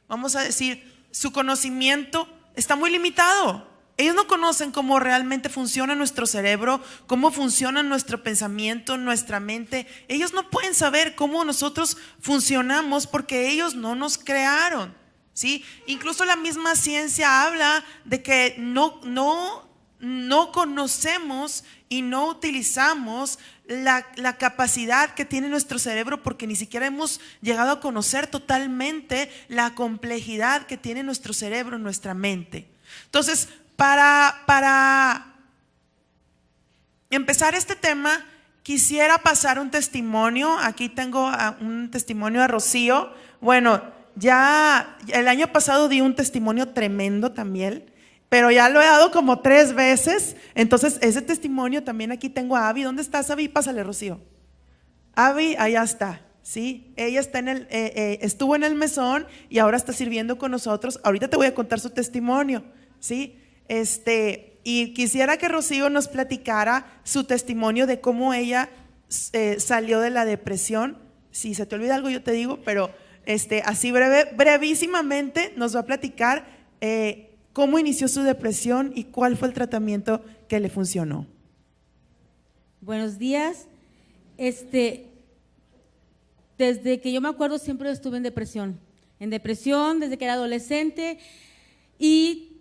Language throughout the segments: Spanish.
vamos a decir, su conocimiento está muy limitado. Ellos no conocen cómo realmente funciona nuestro cerebro, cómo funciona nuestro pensamiento, nuestra mente. Ellos no pueden saber cómo nosotros funcionamos porque ellos no nos crearon, ¿sí? Incluso la misma ciencia habla de que no conocemos y no utilizamos la capacidad que tiene nuestro cerebro, porque ni siquiera hemos llegado a conocer totalmente la complejidad que tiene nuestro cerebro, nuestra mente. Entonces, para empezar este tema, quisiera pasar un testimonio. Aquí tengo un testimonio de Rocío. Bueno, ya el año pasado di un testimonio tremendo también, pero ya lo he dado como 3 veces. Entonces ese testimonio también aquí tengo a Abby. ¿Dónde estás, Abby? Pásale, Rocío. Abby, allá está. Sí, ella está estuvo en el mesón y ahora está sirviendo con nosotros. Ahorita te voy a contar su testimonio, ¿sí? Y quisiera que Rocío nos platicara su testimonio de cómo ella salió de la depresión. Si se te olvida algo yo te digo, pero así brevísimamente nos va a platicar cómo inició su depresión y cuál fue el tratamiento que le funcionó. Buenos días. Desde que yo me acuerdo siempre estuve en depresión desde que era adolescente, y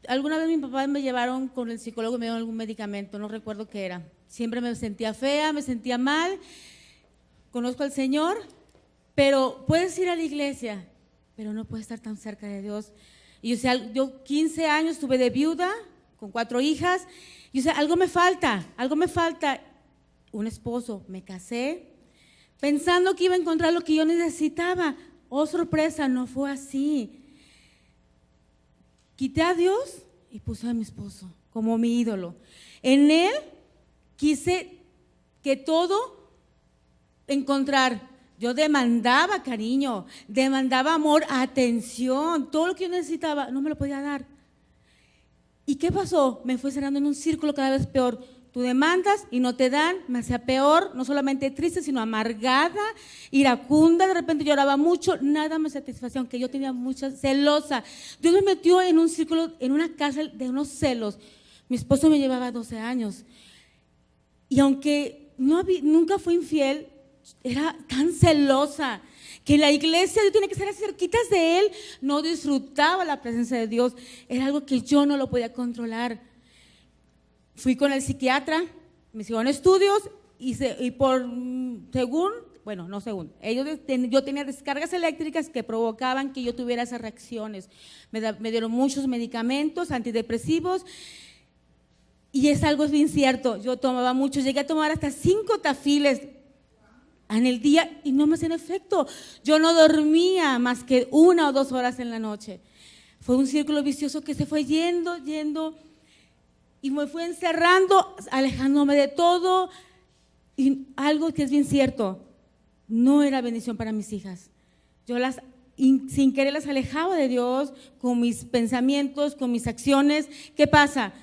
alguna vez mi papá me llevaron con el psicólogo y me dieron algún medicamento, no recuerdo qué era. Siempre me sentía fea, me sentía mal. Conozco al Señor, pero puedes ir a la iglesia, pero no puedes estar tan cerca de Dios. Y yo 15 años estuve de viuda con 4 hijas, y algo me falta, un esposo. Me casé pensando que iba a encontrar lo que yo necesitaba. Oh, sorpresa, no fue así. Quité a Dios y puse a mi esposo como mi ídolo. En él quise que todo encontrar. Yo demandaba cariño, demandaba amor, atención, todo lo que yo necesitaba, no me lo podía dar. ¿Y qué pasó? Me fue cerrando en un círculo cada vez peor. Tú demandas y no te dan, me hacía peor, no solamente triste, sino amargada, iracunda. De repente lloraba mucho, nada me satisfacía, aunque yo tenía mucha celosa. Dios me metió en un círculo, en una cárcel de unos celos. Mi esposo me llevaba 12 años, y aunque nunca fue infiel, era tan celosa que en la iglesia yo tenía que estar cerquitas de él. No disfrutaba la presencia de Dios, era algo que yo no lo podía controlar. Fui con el psiquiatra, me hicieron estudios y yo tenía descargas eléctricas que provocaban que yo tuviera esas reacciones. Me dieron muchos medicamentos antidepresivos, y es algo bien cierto. Yo tomaba mucho, llegué a tomar hasta 5 tafiles en el día y no me hacían efecto. Yo no dormía más que 1 o 2 horas en la noche. Fue un círculo vicioso que se fue yendo, y me fue encerrando, alejándome de todo. Y algo que es bien cierto, no era bendición para mis hijas. Yo sin querer las alejaba de Dios con mis pensamientos, con mis acciones. ¿Qué pasa?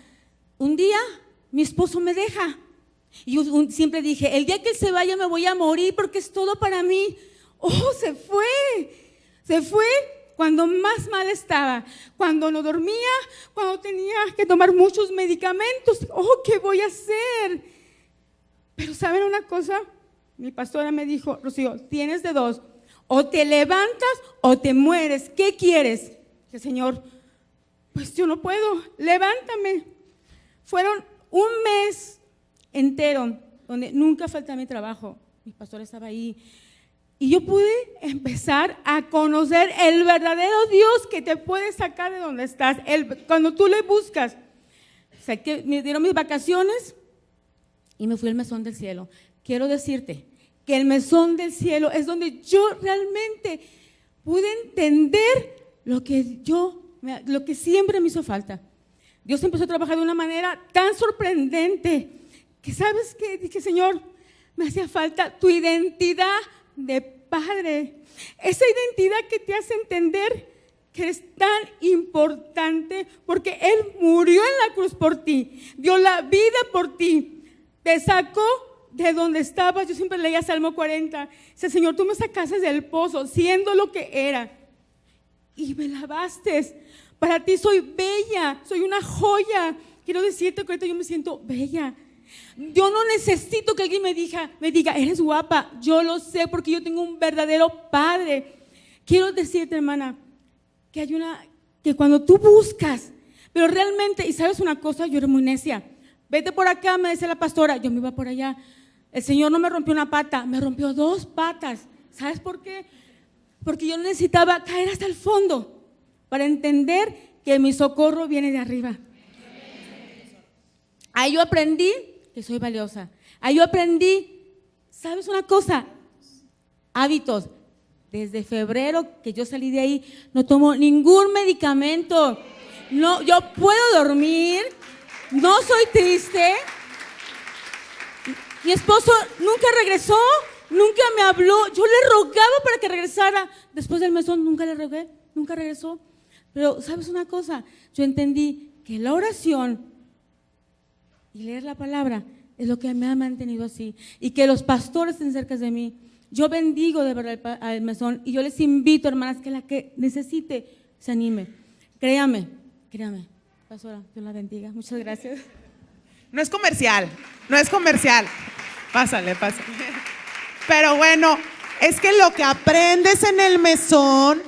Un día mi esposo me deja, y yo siempre dije, el día que él se vaya me voy a morir porque es todo para mí. Oh, se fue cuando más mal estaba, cuando no dormía, cuando tenía que tomar muchos medicamentos. Oh, ¿qué voy a hacer? Pero ¿saben una cosa? Mi pastora me dijo, Rocío, tienes de dos, o te levantas o te mueres. ¿Qué quieres? Dije, Señor, pues yo no puedo, levántame. Fueron un mes entero donde nunca faltaba mi trabajo. Mi pastora estaba ahí. Y yo pude empezar a conocer el verdadero Dios que te puede sacar de donde estás. Cuando tú le buscas. O sea, que me dieron mis vacaciones y me fui al mesón del cielo. Quiero decirte que el mesón del cielo es donde yo realmente pude entender lo que siempre me hizo falta. Dios empezó a trabajar de una manera tan sorprendente que, ¿sabes qué? Dije, Señor, me hacía falta tu identidad de padre, esa identidad que te hace entender que eres tan importante, porque Él murió en la cruz por ti, dio la vida por ti, te sacó de donde estabas. Yo siempre leía Salmo 40, dice, Señor, tú me sacaste del pozo siendo lo que era, y me lavaste. Para ti soy bella, soy una joya. Quiero decirte que ahorita yo me siento bella. Yo no necesito que alguien me diga, eres guapa. Yo lo sé porque yo tengo un verdadero padre. Quiero decirte, hermana, que cuando tú buscas, pero realmente, y sabes una cosa, yo era muy necia. Vete por acá, me decía la pastora, yo me iba por allá. El Señor no me rompió una pata, me rompió 2 patas. ¿Sabes por qué? Porque yo necesitaba caer hasta el fondo para entender que mi socorro viene de arriba. Ahí yo aprendí que soy valiosa. Ahí yo aprendí, ¿sabes una cosa? Hábitos. Desde febrero que yo salí de ahí, no tomo ningún medicamento. No, yo puedo dormir, no soy triste. Mi esposo nunca regresó, nunca me habló. Yo le rogaba para que regresara. Después del mesón nunca le rogué, nunca regresó. Pero ¿sabes una cosa? Yo entendí que la oración y leer la palabra es lo que me ha mantenido así. Y que los pastores estén cerca de mí. Yo bendigo de verdad al mesón y yo les invito, hermanas, que la que necesite se anime. Créame. Pastora, Dios la bendiga. Muchas gracias. No es comercial. Pásale. Pero bueno, es que lo que aprendes en el mesón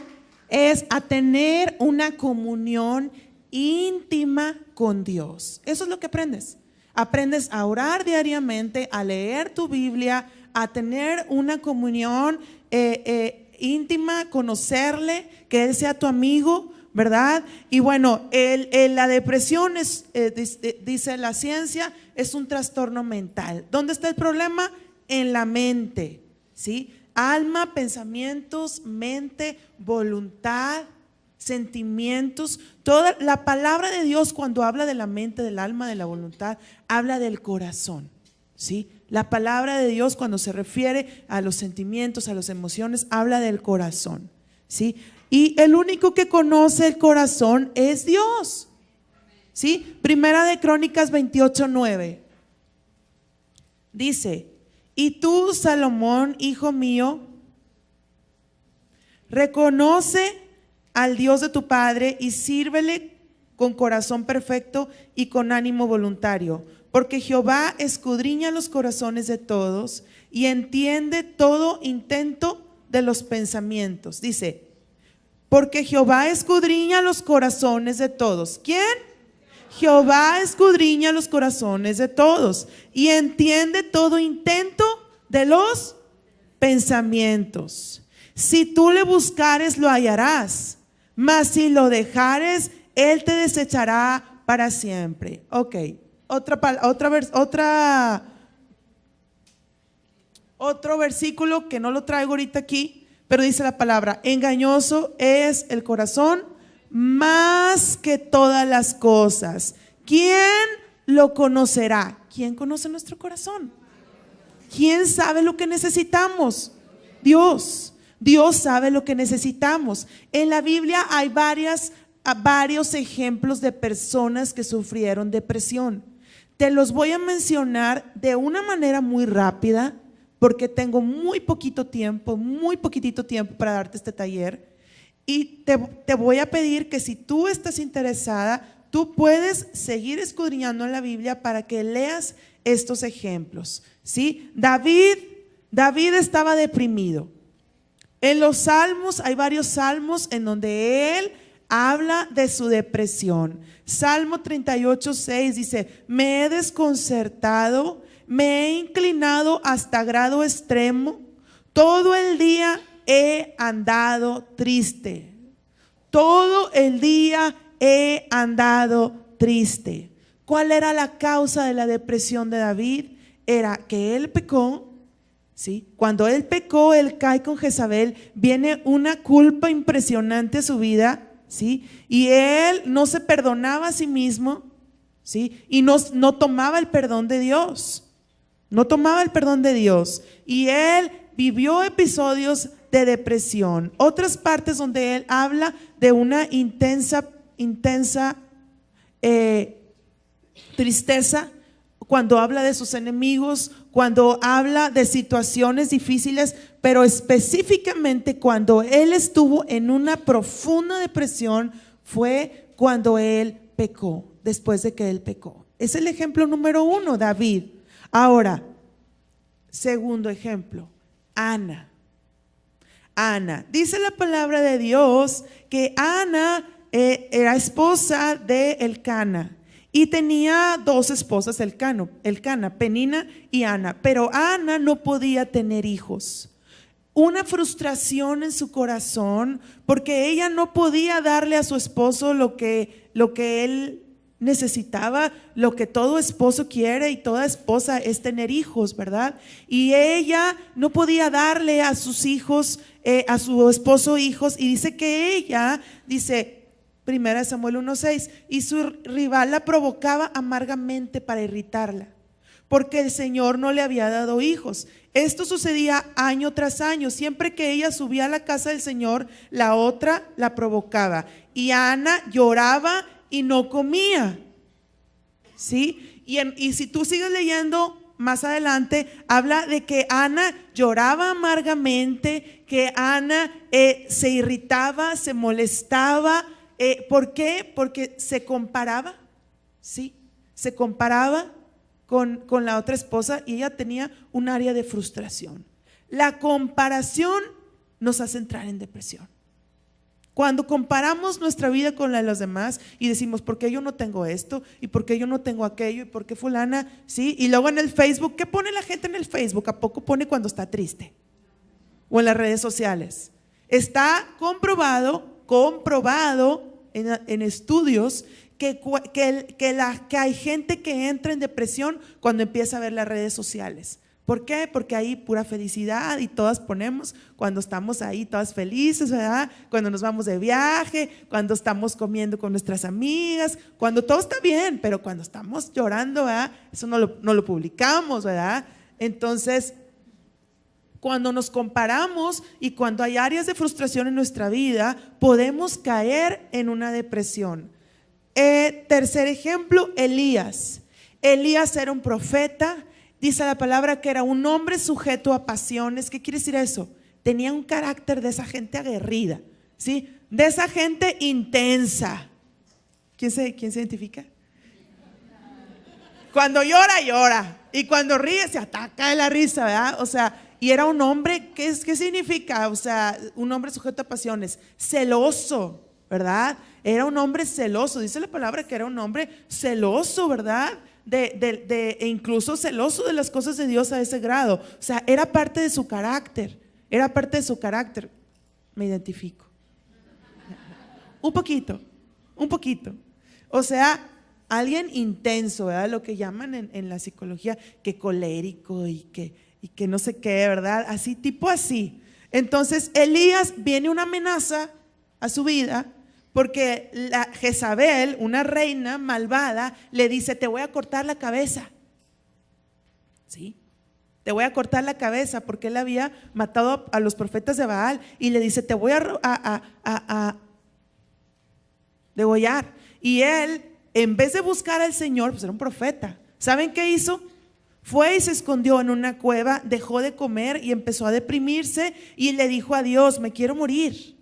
es a tener una comunión íntima con Dios. Eso es lo que aprendes. Aprendes a orar diariamente, a leer tu Biblia, a tener una comunión íntima, conocerle, que Él sea tu amigo, ¿verdad? Y bueno, la depresión es, dice la ciencia, es un trastorno mental. ¿Dónde está el problema? En la mente, ¿sí? Alma, pensamientos, mente, voluntad, sentimientos. Toda la palabra de Dios, cuando habla de la mente, del alma, de la voluntad, habla del corazón, ¿sí? La palabra de Dios, cuando se refiere a los sentimientos, a las emociones, habla del corazón, ¿sí? Y el único que conoce el corazón es Dios, ¿sí? Primera de Crónicas 28:9 dice: y tú, Salomón, hijo mío, reconoce al Dios de tu padre y sírvele con corazón perfecto y con ánimo voluntario, porque Jehová escudriña los corazones de todos y entiende todo intento de los pensamientos. Dice, porque Jehová escudriña los corazones de todos. ¿Quién? Jehová escudriña los corazones de todos y entiende todo intento de los pensamientos. Si tú le buscares, lo hallarás, mas si lo dejares, Él te desechará para siempre. Ok, otro versículo que no lo traigo ahorita aquí, pero dice la palabra: engañoso es el corazón más que todas las cosas. ¿Quién lo conocerá? ¿Quién conoce nuestro corazón? ¿Quién sabe lo que necesitamos? Dios. Dios sabe lo que necesitamos. En la Biblia hay varios ejemplos de personas que sufrieron depresión. Te los voy a mencionar de una manera muy rápida, porque tengo muy poquitito tiempo para darte este taller. Y te voy a pedir que si tú estás interesada, tú puedes seguir escudriñando en la Biblia para que leas estos ejemplos, ¿sí? David estaba deprimido. En los salmos, hay varios salmos en donde él habla de su depresión. Salmo 38:6 dice: me he desconcertado, me he inclinado hasta grado extremo, todo el día he andado triste. Todo el día he andado triste. ¿Cuál era la causa de la depresión de David? Era que él pecó, ¿sí? Cuando él pecó, él cae con Jezabel, viene una culpa impresionante a su vida, ¿sí? Y él no se perdonaba a sí mismo, ¿sí? Y no tomaba el perdón de Dios. No tomaba el perdón de Dios. Y él vivió episodios de depresión. Otras partes donde él habla de una intensa tristeza, cuando habla de sus enemigos, cuando habla de situaciones difíciles, pero específicamente cuando él estuvo en una profunda depresión, fue cuando él pecó, después de que él pecó. Es el ejemplo número 1, David. Ahora, segundo ejemplo, Ana. Ana, dice la palabra de Dios que Ana era esposa de Elcana y tenía 2 esposas, Elcana, Penina y Ana, pero Ana no podía tener hijos. Una frustración en su corazón porque ella no podía darle a su esposo lo que él necesitaba, lo que todo esposo quiere y toda esposa es tener hijos, ¿verdad? Y ella no podía darle a sus hijos, a su esposo hijos, y dice que ella, dice 1 Samuel 1:6, y su rival la provocaba amargamente para irritarla, porque el Señor no le había dado hijos. Esto sucedía año tras año. Siempre que ella subía a la casa del Señor, la otra la provocaba. Y Ana lloraba y no comía. ¿Sí? Y si tú sigues leyendo más adelante, habla de que Ana lloraba amargamente, que Ana se irritaba, se molestaba. ¿Por qué? Porque se comparaba. ¿Sí? Se comparaba con la otra esposa y ella tenía un área de frustración. La comparación nos hace entrar en depresión. Cuando comparamos nuestra vida con la de los demás y decimos, ¿por qué yo no tengo esto? ¿Y por qué yo no tengo aquello? ¿Y por qué fulana? ¿Sí? Y luego en el Facebook, ¿qué pone la gente en el Facebook? ¿A poco pone cuando está triste? O en las redes sociales. Está comprobado en estudios que hay gente que entra en depresión cuando empieza a ver las redes sociales. ¿Por qué? Porque hay pura felicidad y todas ponemos cuando estamos ahí todas felices, ¿verdad? Cuando nos vamos de viaje, cuando estamos comiendo con nuestras amigas, cuando todo está bien, pero cuando estamos llorando, ¿verdad? Eso no lo publicamos, ¿verdad? Entonces, cuando nos comparamos y cuando hay áreas de frustración en nuestra vida, podemos caer en una depresión. Tercer ejemplo, Elías. Elías era un profeta. Dice la palabra que era un hombre sujeto a pasiones. ¿Qué quiere decir eso? Tenía un carácter de esa gente aguerrida, ¿sí? De esa gente intensa. ¿Quién se identifica? Cuando llora, llora. Y cuando ríe, se ataca de la risa, ¿verdad? O sea, y era un hombre, ¿qué significa? O sea, un hombre sujeto a pasiones, celoso, ¿verdad? Era un hombre celoso. Dice la palabra que era un hombre celoso, ¿verdad? E incluso celoso de las cosas de Dios a ese grado. O sea, era parte de su carácter. Era parte de su carácter. Me identifico. Un poquito. O sea, alguien intenso, ¿verdad? Lo que llaman en la psicología que colérico y que no sé qué, ¿verdad? Así, tipo así. Entonces, Elías, viene una amenaza a su vida porque Jezabel, una reina malvada, le dice: te voy a cortar la cabeza. ¿Sí? Te voy a cortar la cabeza, porque él había matado a los profetas de Baal, y le dice: te voy a degollar. Y él, en vez de buscar al Señor, pues era un profeta. ¿Saben qué hizo? Fue y se escondió en una cueva, dejó de comer y empezó a deprimirse, y le dijo a Dios: me quiero morir.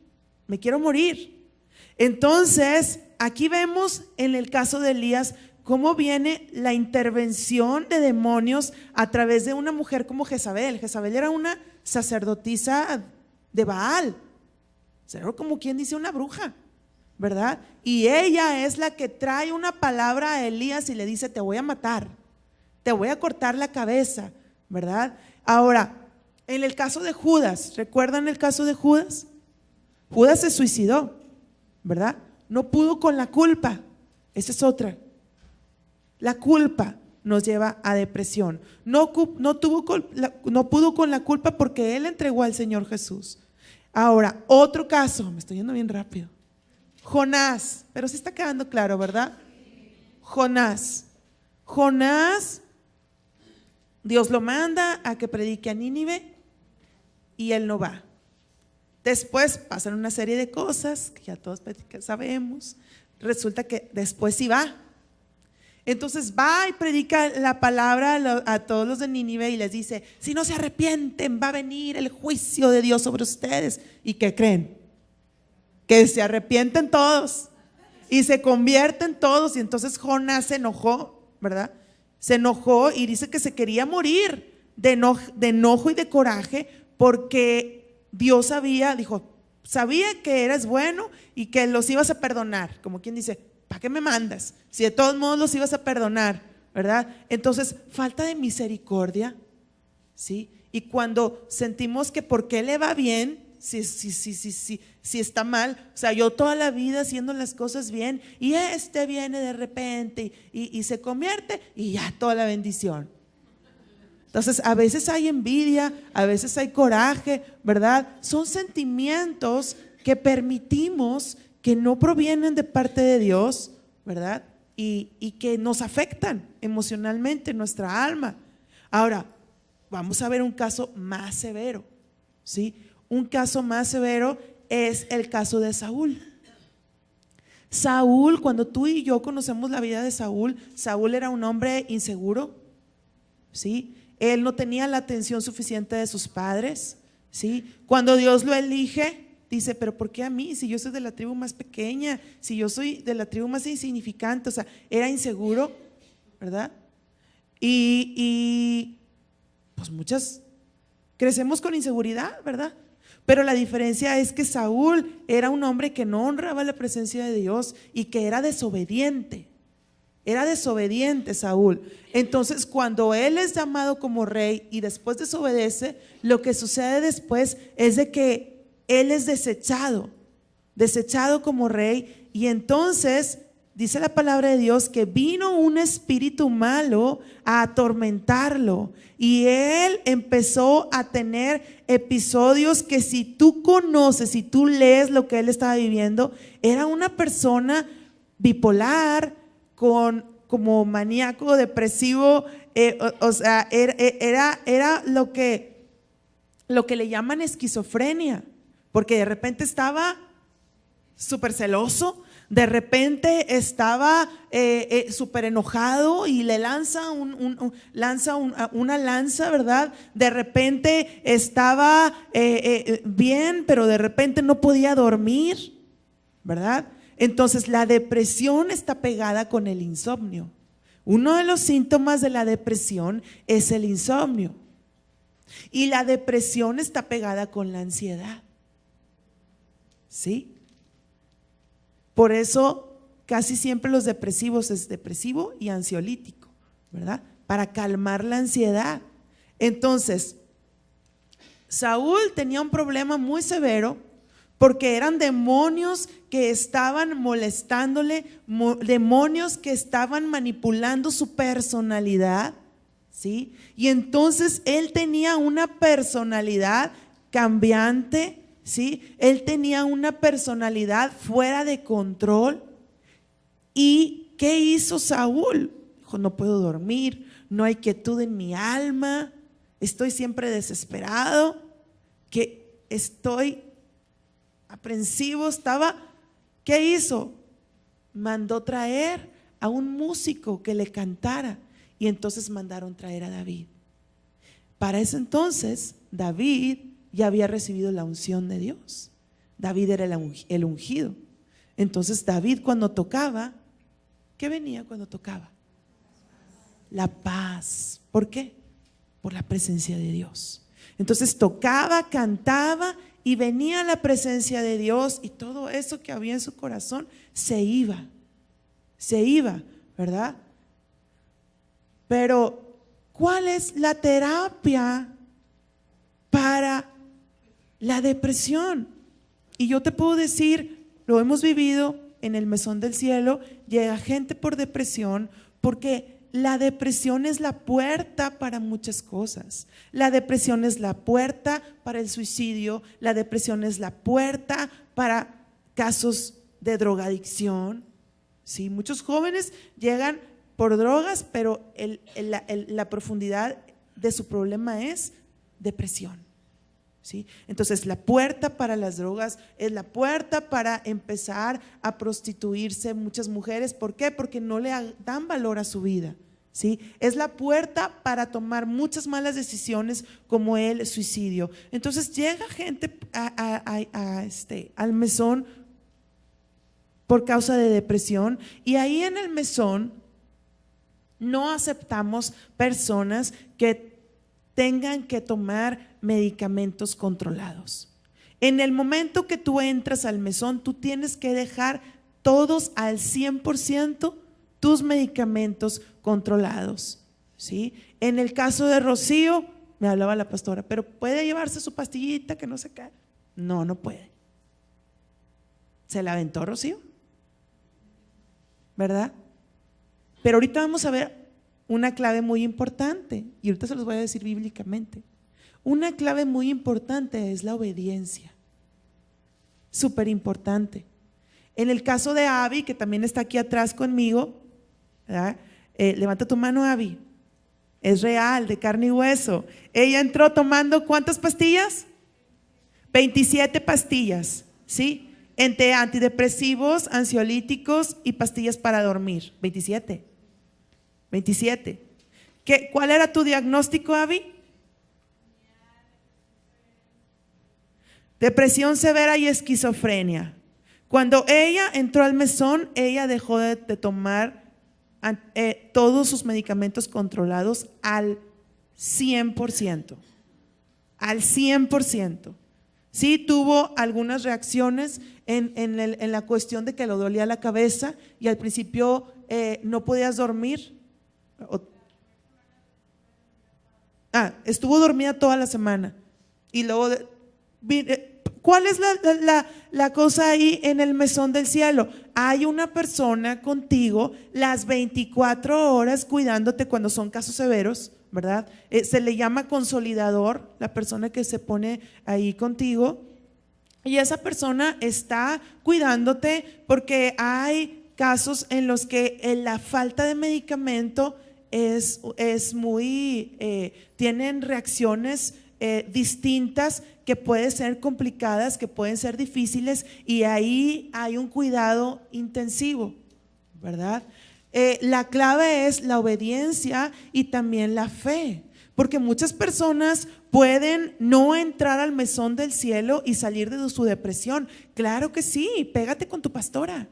Entonces, aquí vemos en el caso de Elías cómo viene la intervención de demonios a través de una mujer como Jezabel. Jezabel era una sacerdotisa de Baal, era como quien dice una bruja, ¿verdad? Y ella es la que trae una palabra a Elías y le dice: te voy a matar, te voy a cortar la cabeza, ¿verdad? Ahora, en el caso de Judas, ¿recuerdan el caso de Judas? Judas se suicidó, ¿verdad? No pudo con la culpa. Esa es otra. La culpa nos lleva a depresión. No pudo con la culpa porque él entregó al Señor Jesús. Ahora, otro caso, me estoy yendo bien rápido. Jonás, pero se está quedando claro, ¿verdad? Jonás, Dios lo manda a que predique a Nínive y él no va. Después pasan una serie de cosas que ya todos sabemos. Resulta que después sí va. Entonces va y predica la palabra a todos los de Nínive y les dice: si no se arrepienten, va a venir el juicio de Dios sobre ustedes. ¿Y qué creen? Que se arrepienten todos y se convierten todos. Y entonces Jonás se enojó, ¿verdad? Se enojó y dice que se quería morir de enojo y de coraje, porque Dios sabía que eras bueno y que los ibas a perdonar. Como quien dice: ¿para qué me mandas? Si de todos modos los ibas a perdonar, ¿verdad? Entonces, falta de misericordia, ¿sí? Y cuando sentimos que por qué le va bien, si está mal, o sea, yo toda la vida haciendo las cosas bien y viene de repente y se convierte y ya toda la bendición. Entonces, a veces hay envidia, a veces hay coraje, ¿verdad? Son sentimientos que permitimos que no provienen de parte de Dios, ¿verdad? Y que nos afectan emocionalmente nuestra alma. Ahora, vamos a ver un caso más severo, ¿sí? Un caso más severo es el caso de Saúl. Saúl, cuando tú y yo conocemos la vida de Saúl, Saúl era un hombre inseguro, ¿sí? Él no tenía la atención suficiente de sus padres, ¿sí? Cuando Dios lo elige, dice: pero ¿por qué a mí? Si yo soy de la tribu más pequeña, si yo soy de la tribu más insignificante. O sea, era inseguro, ¿verdad? Y pues muchas crecemos con inseguridad, ¿verdad? Pero la diferencia es que Saúl era un hombre que no honraba la presencia de Dios y que era desobediente. Era desobediente Saúl. Entonces, cuando él es llamado como rey y después desobedece, lo que sucede después es de que él es desechado como rey. Y entonces dice la palabra de Dios que vino un espíritu malo a atormentarlo, y él empezó a tener episodios que, si tú conoces, si tú lees lo que él estaba viviendo, era una persona bipolar, como maníaco, depresivo, o sea, era lo que le llaman esquizofrenia, porque de repente estaba súper celoso, de repente estaba súper enojado y le lanza una lanza, ¿verdad? De repente estaba bien, pero de repente no podía dormir, ¿verdad? Entonces, la depresión está pegada con el insomnio. Uno de los síntomas de la depresión es el insomnio. Y la depresión está pegada con la ansiedad, ¿sí? Por eso casi siempre los depresivos es depresivo y ansiolítico, ¿verdad? Para calmar la ansiedad. Entonces, Saúl tenía un problema muy severo, porque eran demonios que estaban molestándole, demonios que estaban manipulando su personalidad, ¿sí? Y entonces él tenía una personalidad cambiante, ¿sí? Él tenía una personalidad fuera de control. ¿Y qué hizo Saúl? Dijo: no puedo dormir, no hay quietud en mi alma, estoy siempre desesperado, que estoy aprensivo, estaba. ¿Qué hizo? Mandó traer a un músico que le cantara, y entonces mandaron traer a David. Para ese entonces David ya había recibido la unción de Dios. David era el ungido. Entonces David, cuando tocaba, ¿qué venía cuando tocaba? La paz. ¿Por qué? Por la presencia de Dios. Entonces tocaba, cantaba, y venía la presencia de Dios, y todo eso que había en su corazón se iba, ¿verdad? Pero ¿cuál es la terapia para la depresión? Y yo te puedo decir, lo hemos vivido en el Mesón del Cielo, llega gente por depresión, porque la depresión es la puerta para muchas cosas. La depresión es la puerta para el suicidio, la depresión es la puerta para casos de drogadicción, ¿sí? Muchos jóvenes llegan por drogas, pero la profundidad de su problema es depresión, ¿sí? Entonces, la puerta para las drogas es la puerta para empezar a prostituirse muchas mujeres. ¿Por qué? Porque no le dan valor a su vida, ¿sí? Es la puerta para tomar muchas malas decisiones como el suicidio. Entonces, llega gente al mesón por causa de depresión, y ahí en el mesón no aceptamos personas que tengan que tomar medicamentos controlados. En el momento que tú entras al mesón, tú tienes que dejar todos al 100% tus medicamentos controlados, ¿sí? En el caso de Rocío, me hablaba la pastora, pero ¿puede llevarse su pastillita que no se cae? No, no puede. ¿Se la aventó Rocío? ¿Verdad? Pero ahorita vamos a ver una clave muy importante, y ahorita se los voy a decir bíblicamente. Una clave muy importante es la obediencia, súper importante. En el caso de Abby, que también está aquí atrás conmigo, ¿verdad? Levanta tu mano, Abby. Es real, de carne y hueso. Ella entró tomando ¿cuántas pastillas? 27 pastillas, ¿sí? Entre antidepresivos, ansiolíticos y pastillas para dormir. 27. ¿Cuál era tu diagnóstico, Abby? Depresión severa y esquizofrenia. Cuando ella entró al mesón, ella dejó de tomar todos sus medicamentos controlados al 100%. Al 100%. Sí, tuvo algunas reacciones en la cuestión de que le dolía la cabeza y al principio no podías dormir. Estuvo dormida toda la semana. Y luego, ¿cuál es la cosa ahí en el mesón del cielo? Hay una persona contigo las 24 horas cuidándote cuando son casos severos, ¿verdad? Se le llama consolidador, la persona que se pone ahí contigo, y esa persona está cuidándote porque hay casos en los que la falta de medicamento es muy, tienen reacciones distintas que pueden ser complicadas, que pueden ser difíciles, y ahí hay un cuidado intensivo, ¿verdad? La clave es la obediencia y también la fe, porque muchas personas pueden no entrar al mesón del cielo y salir de su depresión. Claro que sí, pégate con tu pastora,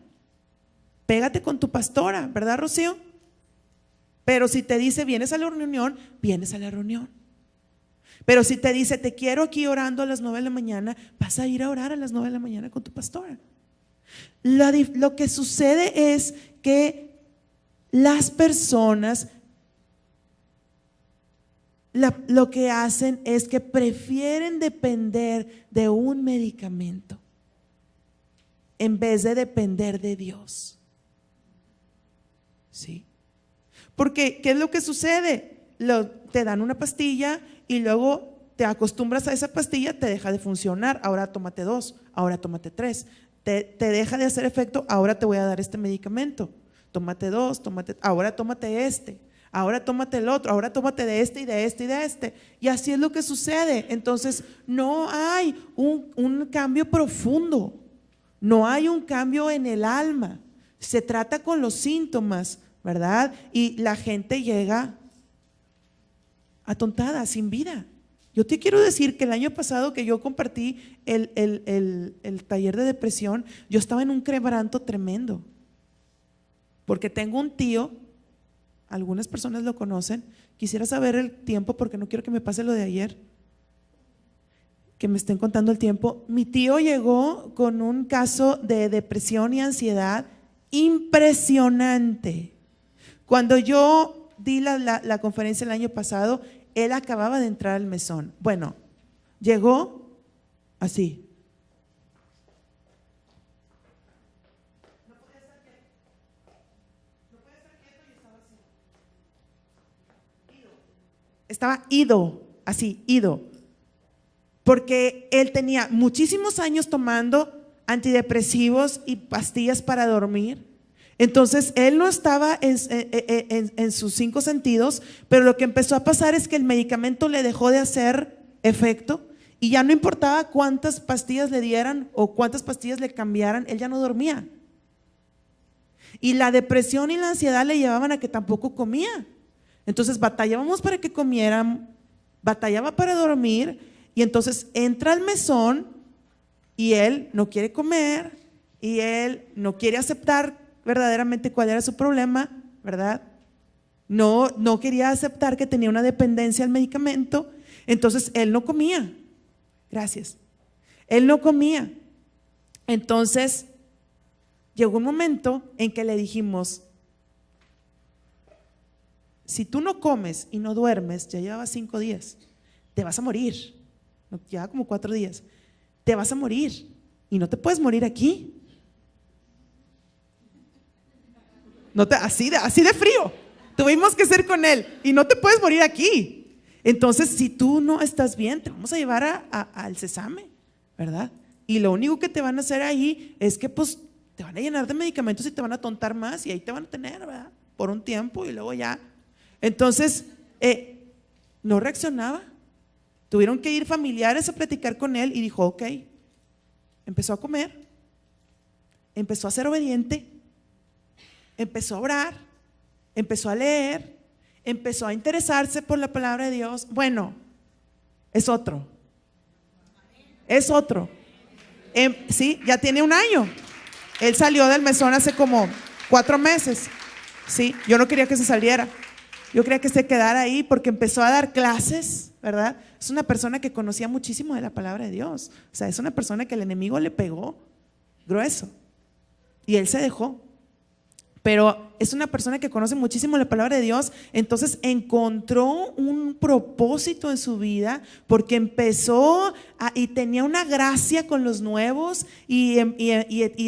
¿verdad, Rocío? Pero si te dice vienes a la reunión, vienes a la reunión. Pero si te dice te quiero aquí orando a las 9 de la mañana, vas a ir a orar a las 9 de la mañana con tu pastora. Lo que sucede es que las personas lo que hacen es que prefieren depender de un medicamento en vez de depender de Dios. ¿Sí? Porque ¿qué es lo que sucede? Te dan una pastilla y luego te acostumbras a esa pastilla, te deja de funcionar, ahora tómate 2, ahora tómate 3, te deja de hacer efecto, ahora te voy a dar este medicamento, tómate 2, ahora tómate este, ahora tómate el otro, ahora tómate de este y de este y de este, y así es lo que sucede. Entonces no hay un cambio profundo, no hay un cambio en el alma, se trata con los síntomas, ¿verdad? Y la gente llega atontada, sin vida. Yo te quiero decir que el año pasado que yo compartí el taller de depresión, yo estaba en un quebranto tremendo, porque tengo un tío, algunas personas lo conocen, quisiera saber el tiempo porque no quiero que me pase lo de ayer, que me estén contando el tiempo. Mi tío llegó con un caso de depresión y ansiedad impresionante. Cuando yo di la conferencia el año pasado, él acababa de entrar al mesón. Bueno, llegó así. No podía estar quieto y estaba así. Estaba ido, así, ido. Porque él tenía muchísimos años tomando antidepresivos y pastillas para dormir. Entonces él no estaba en sus 5 sentidos, pero lo que empezó a pasar es que el medicamento le dejó de hacer efecto Y ya no importaba cuántas pastillas le dieran o cuántas pastillas le cambiaran, él ya no dormía. Y la depresión y la ansiedad le llevaban a que tampoco comía. Entonces batallábamos para que comieran, batallaba para dormir, y entonces entra al mesón y él no quiere comer y él no quiere aceptar verdaderamente cuál era su problema, ¿verdad? No quería aceptar que tenía una dependencia al medicamento, entonces él no comía. Gracias. Él no comía. Entonces llegó un momento en que le dijimos: si tú no comes y no duermes, ya llevaba 5 días, te vas a morir. Lleva como 4 días. Te vas a morir y no te puedes morir aquí. Así de frío. Tuvimos que ser con él y no te puedes morir aquí. Entonces, si tú no estás bien, te vamos a llevar al Sésame, ¿verdad? Y lo único que te van a hacer ahí es que pues te van a llenar de medicamentos y te van a tontar más, y ahí te van a tener, ¿verdad? Por un tiempo y luego ya. Entonces, no reaccionaba. Tuvieron que ir familiares a platicar con él y dijo: ok. Empezó a comer, empezó a ser obediente, empezó a orar, empezó a leer, empezó a interesarse por la palabra de Dios. Bueno, es otro. Sí, ya tiene 1 año. Él salió del mesón hace como 4 meses. Sí, yo no quería que se saliera. Yo quería que se quedara ahí porque empezó a dar clases, ¿verdad? Es una persona que conocía muchísimo de la palabra de Dios. O sea, es una persona que el enemigo le pegó grueso y él se dejó. Pero es una persona que conoce muchísimo la palabra de Dios. Entonces encontró un propósito en su vida porque empezó y tenía una gracia con los nuevos y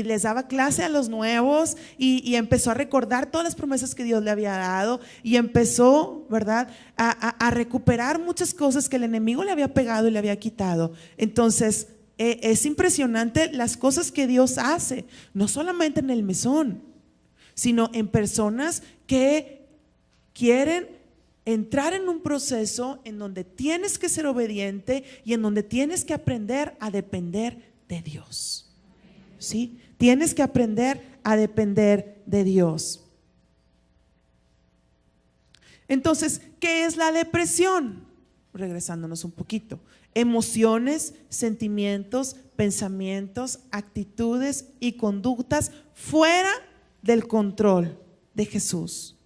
les daba clase a los nuevos y empezó a recordar todas las promesas que Dios le había dado y empezó, ¿verdad?, a recuperar muchas cosas que el enemigo le había pegado y le había quitado. Entonces es impresionante las cosas que Dios hace, no solamente en el mesón, sino en personas que quieren entrar en un proceso en donde tienes que ser obediente y en donde tienes que aprender a depender de Dios. ¿Sí? Tienes que aprender a depender de Dios. Entonces, ¿qué es la depresión? Regresándonos un poquito. Emociones, sentimientos, pensamientos, actitudes y conductas fuera del control de Jesús,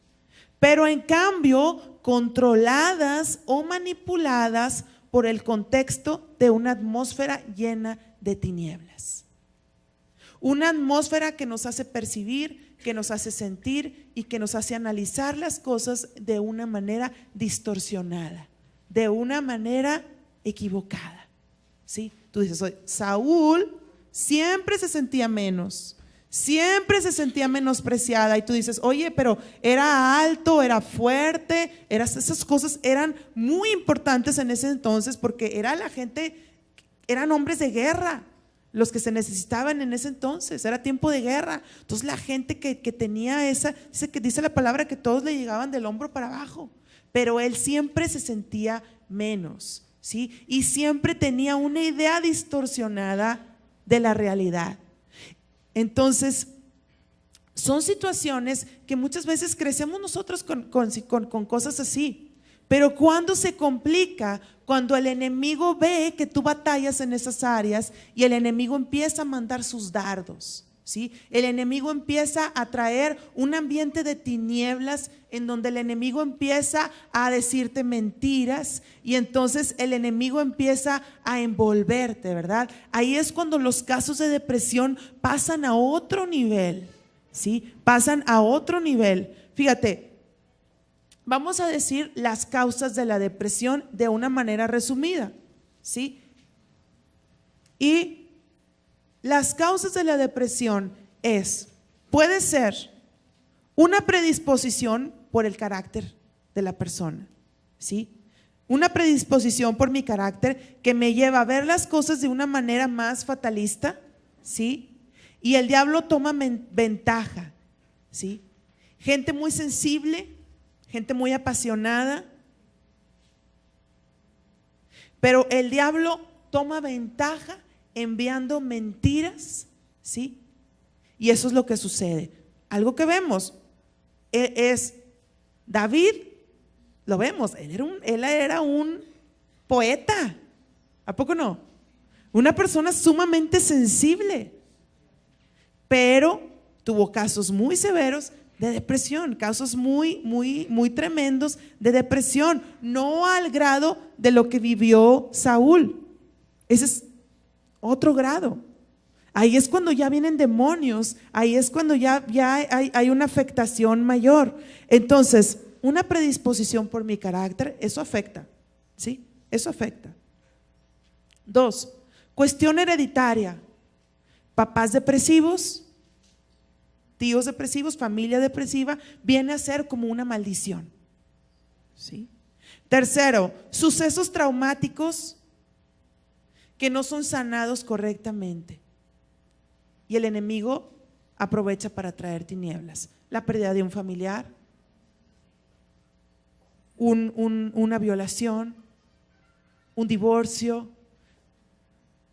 pero en cambio controladas o manipuladas por el contexto de una atmósfera llena de tinieblas. Una atmósfera que nos hace percibir, que nos hace sentir y que nos hace analizar las cosas de una manera distorsionada, de una manera equivocada. ¿Sí? Tú dices: Saúl siempre se sentía menos, siempre se sentía menospreciada, y tú dices: oye, pero era alto, era fuerte, esas cosas eran muy importantes en ese entonces porque era la gente, eran hombres de guerra los que se necesitaban en ese entonces, era tiempo de guerra. Entonces la gente que tenía dice la palabra que todos le llegaban del hombro para abajo, pero él siempre se sentía menos, ¿sí? Y siempre tenía una idea distorsionada de la realidad. Entonces, son situaciones que muchas veces crecemos nosotros con cosas así. Pero cuando se complica, cuando el enemigo ve que tú batallas en esas áreas y el enemigo empieza a mandar sus dardos, ¿sí? El enemigo empieza a traer un ambiente de tinieblas en donde el enemigo empieza a decirte mentiras y entonces el enemigo empieza a envolverte, ¿verdad? Ahí es cuando los casos de depresión pasan a otro nivel, ¿sí? Pasan a otro nivel. Fíjate, vamos a decir las causas de la depresión de una manera resumida, ¿sí? Y las causas de la depresión puede ser una predisposición por el carácter de la persona, ¿sí? Una predisposición por mi carácter que me lleva a ver las cosas de una manera más fatalista, ¿sí? Y el diablo toma ventaja, ¿sí? Gente muy sensible, gente muy apasionada, pero el diablo toma ventaja enviando mentiras, ¿sí? Y eso es lo que sucede. Algo que vemos es David, lo vemos, él era un poeta, ¿a poco no? Una persona sumamente sensible, pero tuvo casos muy severos de depresión, casos muy tremendos de depresión, no al grado de lo que vivió Saúl. Ese es otro grado. Ahí es cuando ya vienen demonios, ahí es cuando ya hay una afectación mayor. Entonces, una predisposición por mi carácter, eso afecta, ¿sí? Eso afecta. 2, cuestión hereditaria. Papás depresivos, tíos depresivos, familia depresiva, viene a ser como una maldición, ¿sí? Tercero, sucesos traumáticos que no son sanados correctamente. Y el enemigo aprovecha para traer tinieblas. La pérdida de un familiar, una violación, un divorcio,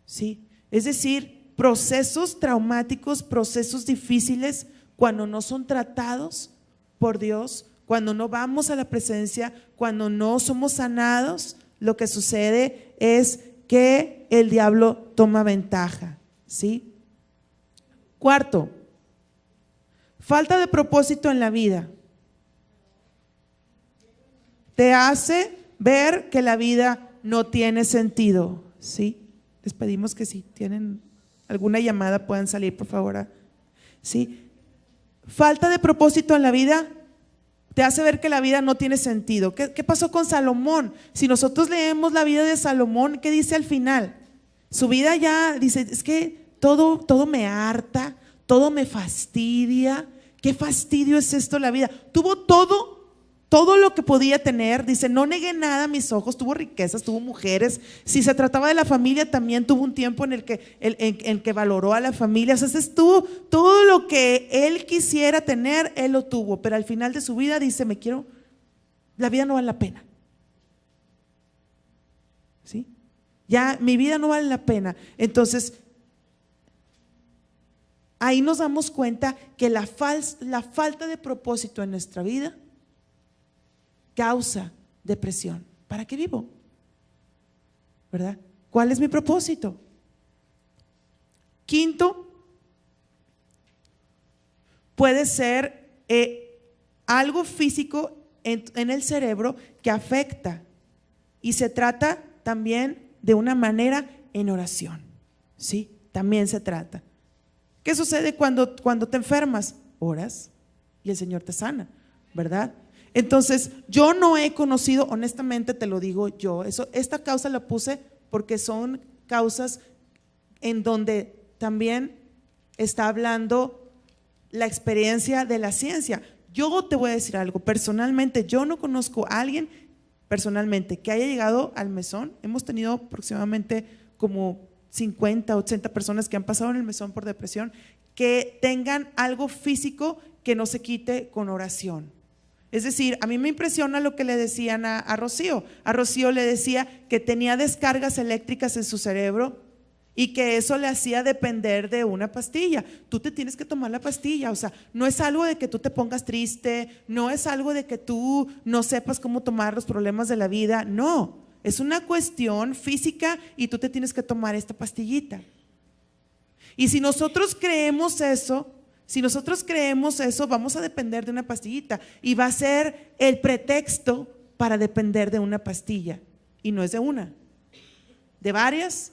¿sí? Es decir, procesos traumáticos, procesos difíciles, cuando no son tratados por Dios, cuando no vamos a la presencia, cuando no somos sanados, lo que sucede es que el diablo toma ventaja, ¿sí? Cuarto, falta de propósito en la vida. Te hace ver que la vida no tiene sentido, ¿sí? Les pedimos que si tienen alguna llamada puedan salir, por favor, ¿sí? Falta de propósito en la vida te hace ver que la vida no tiene sentido. ¿Qué pasó con Salomón? Si nosotros leemos la vida de Salomón, ¿qué dice al final? Su vida ya dice, es que todo me harta, todo me fastidia. ¿Qué fastidio es esto la vida? Tuvo todo lo que podía tener, dice, no negué nada a mis ojos, tuvo riquezas, tuvo mujeres. Si se trataba de la familia, también tuvo un tiempo en el que valoró a la familia. O sea, estuvo todo lo que él quisiera tener, él lo tuvo, pero al final de su vida dice, la vida no vale la pena, ¿sí? Ya mi vida no vale la pena. Entonces, ahí nos damos cuenta que la falta de propósito en nuestra vida causa depresión. ¿Para qué vivo? ¿Verdad? ¿Cuál es mi propósito? Quinto, puede ser algo físico en el cerebro que afecta, y se trata también de una manera en oración, ¿sí? También se trata. ¿Qué sucede cuando te enfermas? Oras y el Señor te sana, ¿verdad? Entonces, yo no he conocido, honestamente te lo digo yo, esta causa la puse porque son causas en donde también está hablando la experiencia de la ciencia. Yo te voy a decir algo, personalmente, yo no conozco a alguien personalmente que haya llegado al mesón. Hemos tenido aproximadamente como 50, 80 personas que han pasado en el mesón por depresión, que tengan algo físico que no se quite con oración. Es decir, a mí me impresiona lo que le decían a Rocío. A Rocío le decía que tenía descargas eléctricas en su cerebro y que eso le hacía depender de una pastilla. Tú te tienes que tomar la pastilla, o sea, no es algo de que tú te pongas triste, no es algo de que tú no sepas cómo tomar los problemas de la vida, no, es una cuestión física y tú te tienes que tomar esta pastillita. Y si nosotros creemos eso, vamos a depender de una pastillita y va a ser el pretexto para depender de una pastilla. Y no es de una, de varias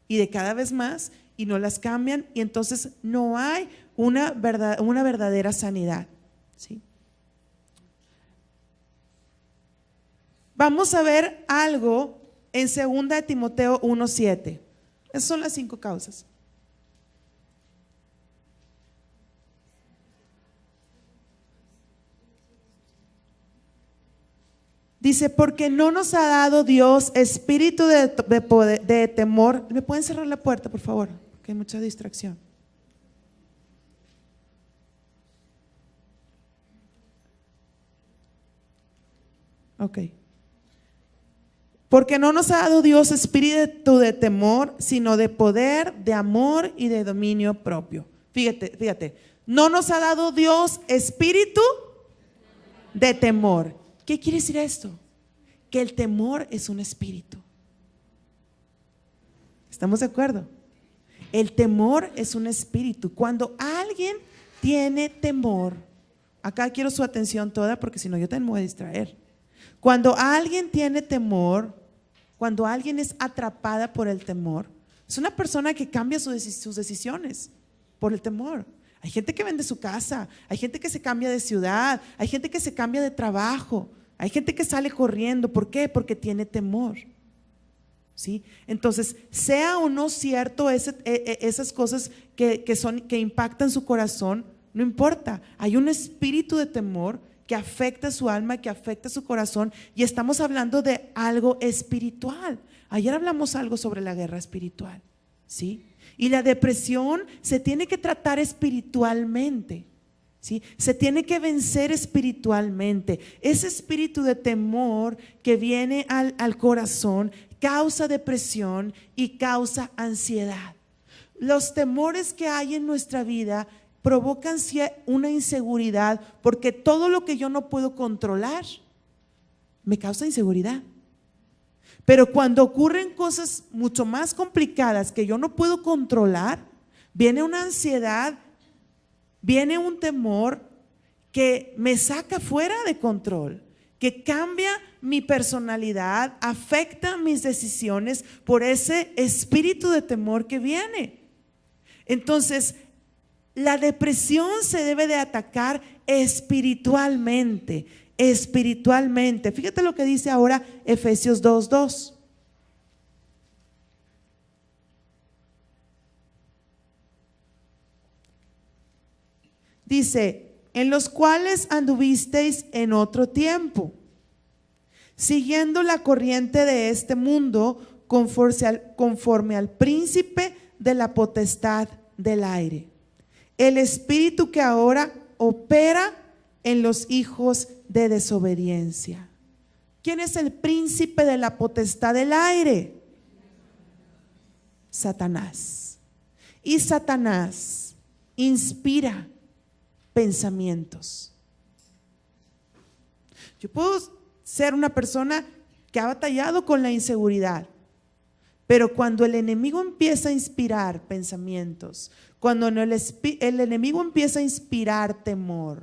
y de cada vez más, y no las cambian, y entonces no hay una verdadera sanidad, ¿sí? Vamos a ver algo en 2 Timoteo 1:7. Esas son las 5 causas. Dice, porque no nos ha dado Dios espíritu de temor. ¿Me pueden cerrar la puerta, por favor? Porque hay mucha distracción. Ok. Porque no nos ha dado Dios espíritu de temor, sino de poder, de amor y de dominio propio. Fíjate, no nos ha dado Dios espíritu de temor. ¿Qué quiere decir esto? Que el temor es un espíritu. ¿Estamos de acuerdo? El temor es un espíritu. Cuando alguien tiene temor, acá quiero su atención toda porque si no yo también me voy a distraer. Cuando alguien tiene temor, cuando alguien es atrapada por el temor, es una persona que cambia sus decisiones por el temor. Hay gente que vende su casa, hay gente que se cambia de ciudad, hay gente que se cambia de trabajo, hay gente que sale corriendo. ¿Por qué? Porque tiene temor. ¿Sí? Entonces, sea o no cierto esas cosas que impactan su corazón, no importa. Hay un espíritu de temor que afecta su alma, que afecta su corazón, y estamos hablando de algo espiritual. Ayer hablamos algo sobre la guerra espiritual, ¿sí? Y la depresión se tiene que tratar espiritualmente, ¿sí? Se tiene que vencer espiritualmente. Ese espíritu de temor que viene al corazón causa depresión y causa ansiedad. Los temores que hay en nuestra vida provocan una inseguridad, porque todo lo que yo no puedo controlar me causa inseguridad. Pero cuando ocurren cosas mucho más complicadas que yo no puedo controlar, viene una ansiedad, viene un temor que me saca fuera de control, que cambia mi personalidad, afecta mis decisiones por ese espíritu de temor que viene. Entonces, la depresión se debe de atacar espiritualmente. Fíjate lo que dice ahora Efesios 2:2. Dice: en los cuales anduvisteis en otro tiempo, siguiendo la corriente de este mundo, conforme al príncipe de la potestad del aire, el espíritu que ahora opera en los hijos de desobediencia. ¿Quién es el príncipe de la potestad del aire? Satanás. Y Satanás inspira pensamientos. Yo puedo ser una persona que ha batallado con la inseguridad, pero cuando el enemigo empieza a inspirar pensamientos, cuando el enemigo empieza a inspirar temor,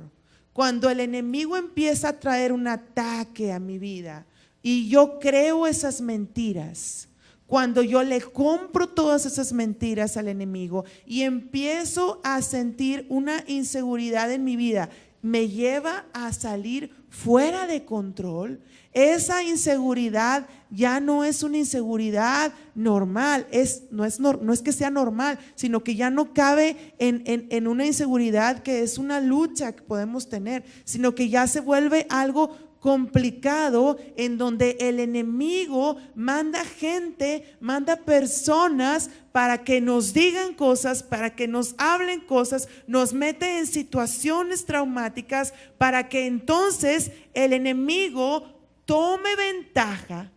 cuando el enemigo empieza a traer un ataque a mi vida y yo creo esas mentiras, cuando yo le compro todas esas mentiras al enemigo y empiezo a sentir una inseguridad en mi vida, me lleva a salir fuera de control. Esa inseguridad ya no es una inseguridad normal, no es que sea normal, sino que ya no cabe en una inseguridad que es una lucha que podemos tener, sino que ya se vuelve algo complicado, en donde el enemigo manda gente, manda personas para que nos digan cosas, para que nos hablen cosas, nos mete en situaciones traumáticas, para que entonces el enemigo tome ventaja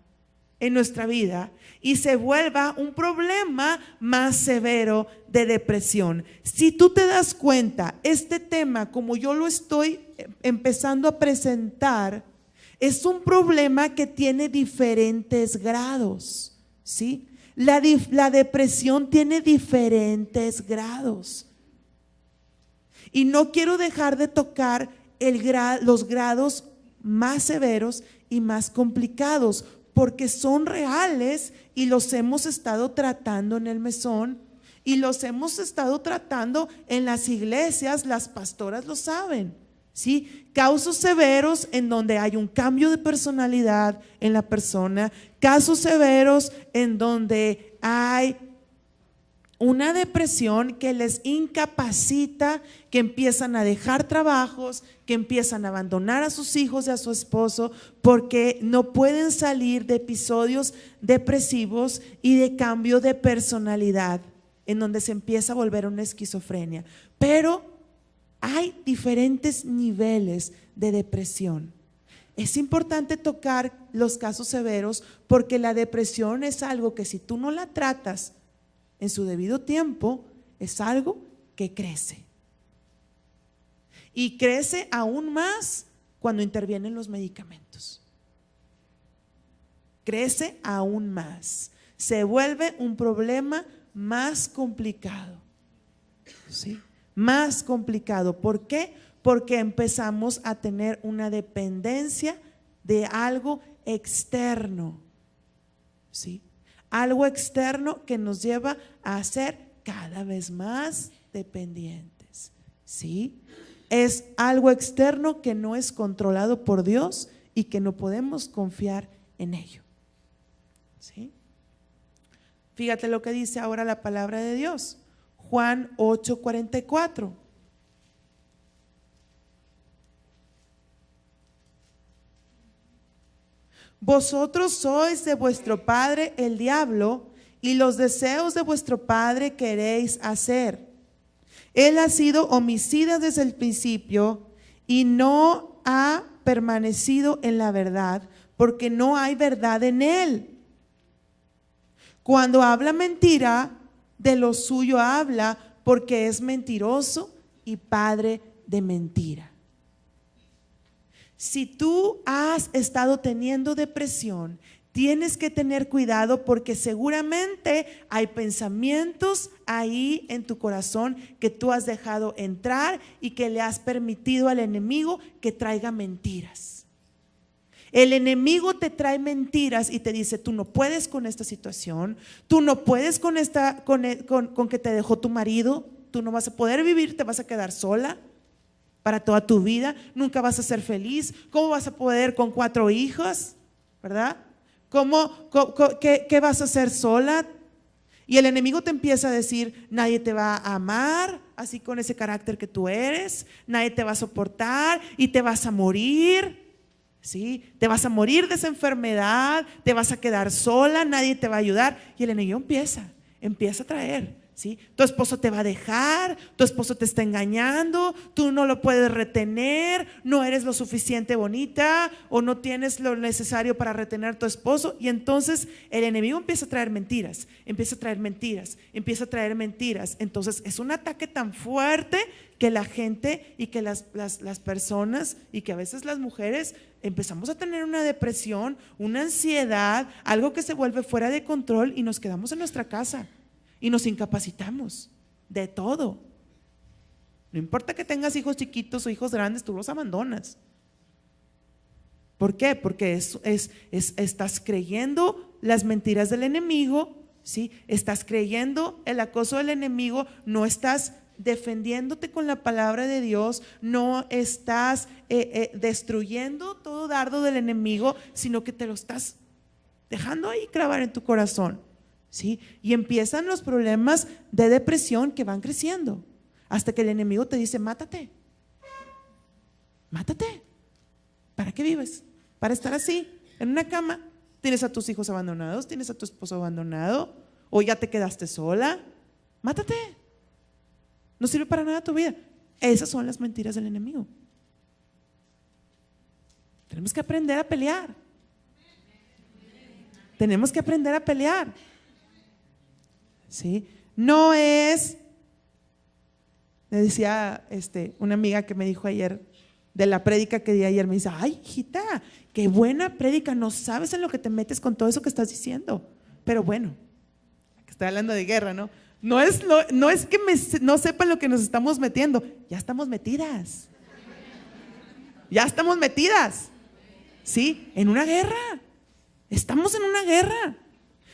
en nuestra vida y se vuelva un problema más severo de depresión. Si tú te das cuenta, este tema, como yo lo estoy empezando a presentar, es un problema que tiene diferentes grados, ¿sí? La depresión tiene diferentes grados. Y no quiero dejar de tocar los grados más severos y más complicados, porque son reales y los hemos estado tratando en el mesón y los hemos estado tratando en las iglesias. Las pastoras lo saben, ¿sí? Casos severos en donde hay un cambio de personalidad en la persona, casos severos en donde hay una depresión que les incapacita, que empiezan a dejar trabajos, que empiezan a abandonar a sus hijos y a su esposo porque no pueden salir de episodios depresivos y de cambio de personalidad, en donde se empieza a volver una esquizofrenia. Pero hay diferentes niveles de depresión. es importante tocar los casos severos porque la depresión es algo que si tú no la tratas en su debido tiempo, es algo que crece. Y crece aún más cuando intervienen los medicamentos. Crece aún más. Se vuelve un problema más complicado. ¿Sí? Más complicado. ¿Por qué? Porque empezamos a tener una dependencia de algo externo. ¿Sí? Algo externo que nos lleva a ser cada vez más dependientes. ¿Sí? Es algo externo que no es controlado por Dios y que no podemos confiar en ello. ¿Sí? Fíjate lo que dice ahora la palabra de Dios. Juan 8:44. Vosotros sois de vuestro padre el diablo, y los deseos de vuestro padre queréis hacer. Él ha sido homicida desde el principio y no ha permanecido en la verdad, porque no hay verdad en él. Cuando habla mentira, de lo suyo habla, porque es mentiroso y padre de mentira. Si tú has estado teniendo depresión, tienes que tener cuidado porque seguramente hay pensamientos ahí en tu corazón que tú has dejado entrar y que le has permitido al enemigo que traiga mentiras. El enemigo te trae mentiras y te dice: tú no puedes con esta situación, tú no puedes con que te dejó tu marido, tú no vas a poder vivir, te vas a quedar sola para toda tu vida, nunca vas a ser feliz. ¿Cómo vas a poder con 4 hijos? ¿Verdad? ¿Qué vas a hacer sola? Y el enemigo te empieza a decir: nadie te va a amar así con ese carácter que tú eres, nadie te va a soportar y te vas a morir. ¿Sí? Te vas a morir de esa enfermedad, te vas a quedar sola, nadie te va a ayudar. Y el enemigo empieza a traer. ¿Sí? Tu esposo te va a dejar, tu esposo te está engañando, tú no lo puedes retener, no eres lo suficiente bonita o no tienes lo necesario para retener a tu esposo. Y entonces el enemigo empieza a traer mentiras, empieza a traer mentiras, empieza a traer mentiras. Entonces es un ataque tan fuerte que la gente y que las personas y que a veces las mujeres empezamos a tener una depresión, una ansiedad, algo que se vuelve fuera de control y nos quedamos en nuestra casa. Y nos incapacitamos de todo. No importa que tengas hijos chiquitos o hijos grandes, tú los abandonas. ¿Por qué? Porque estás creyendo las mentiras del enemigo, ¿sí? Estás creyendo el acoso del enemigo, no estás defendiéndote con la palabra de Dios, no estás destruyendo todo dardo del enemigo, sino que te lo estás dejando ahí clavar en tu corazón. ¿Sí? Y empiezan los problemas de depresión que van creciendo hasta que el enemigo te dice: mátate, mátate. ¿Para qué vives? Para estar así, en una cama. Tienes a tus hijos abandonados, tienes a tu esposo abandonado, o ya te quedaste sola. Mátate. No sirve para nada tu vida. Esas son las mentiras del enemigo. Tenemos que aprender a pelear. Tenemos que aprender a pelear. ¿Sí? No es, me decía una amiga que me dijo ayer de la prédica que di ayer, me dice: ay, hijita, qué buena prédica, no sabes en lo que te metes con todo eso que estás diciendo. Pero bueno, estoy hablando de guerra, ¿no? No es que no sepan lo que nos estamos metiendo, ya estamos metidas. Ya estamos metidas. ¿Sí? En una guerra. Estamos en una guerra.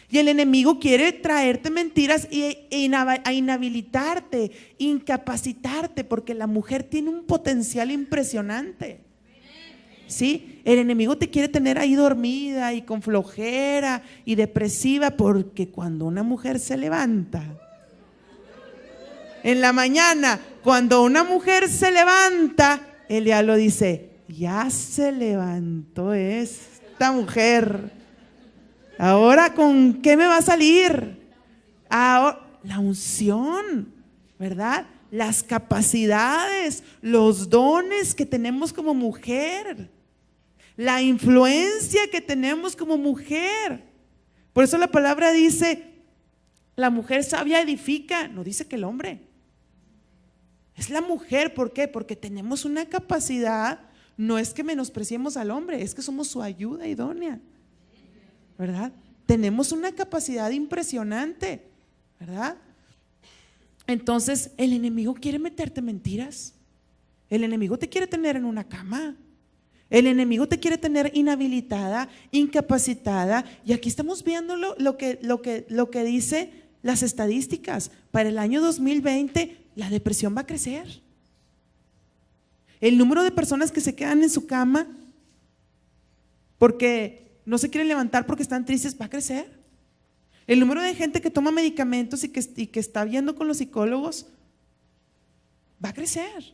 Y el enemigo quiere traerte mentiras a inhabilitarte, incapacitarte, porque la mujer tiene un potencial impresionante. ¿Sí? El enemigo te quiere tener ahí dormida y con flojera y depresiva, porque cuando una mujer se levanta en la mañana, cuando una mujer se levanta, el diablo dice: ya se levantó esta mujer. Ahora, ¿con qué me va a salir? Ahora, la unción, ¿verdad? Las capacidades, los dones que tenemos como mujer. la influencia que tenemos como mujer. Por eso la palabra dice, la mujer sabia edifica, no dice que el hombre. Es la mujer, ¿por qué? Porque tenemos una capacidad, no es que menospreciemos al hombre, es que somos su ayuda idónea, ¿verdad? Tenemos una capacidad impresionante, ¿verdad? Entonces, el enemigo quiere meterte mentiras. El enemigo te quiere tener en una cama. El enemigo te quiere tener inhabilitada, incapacitada. Y aquí estamos viendo lo que dice las estadísticas. Para el año 2020, la depresión va a crecer. El número de personas que se quedan en su cama porque no se quieren levantar porque están tristes va a crecer. El número de gente que toma medicamentos y que está viendo con los psicólogos va a crecer.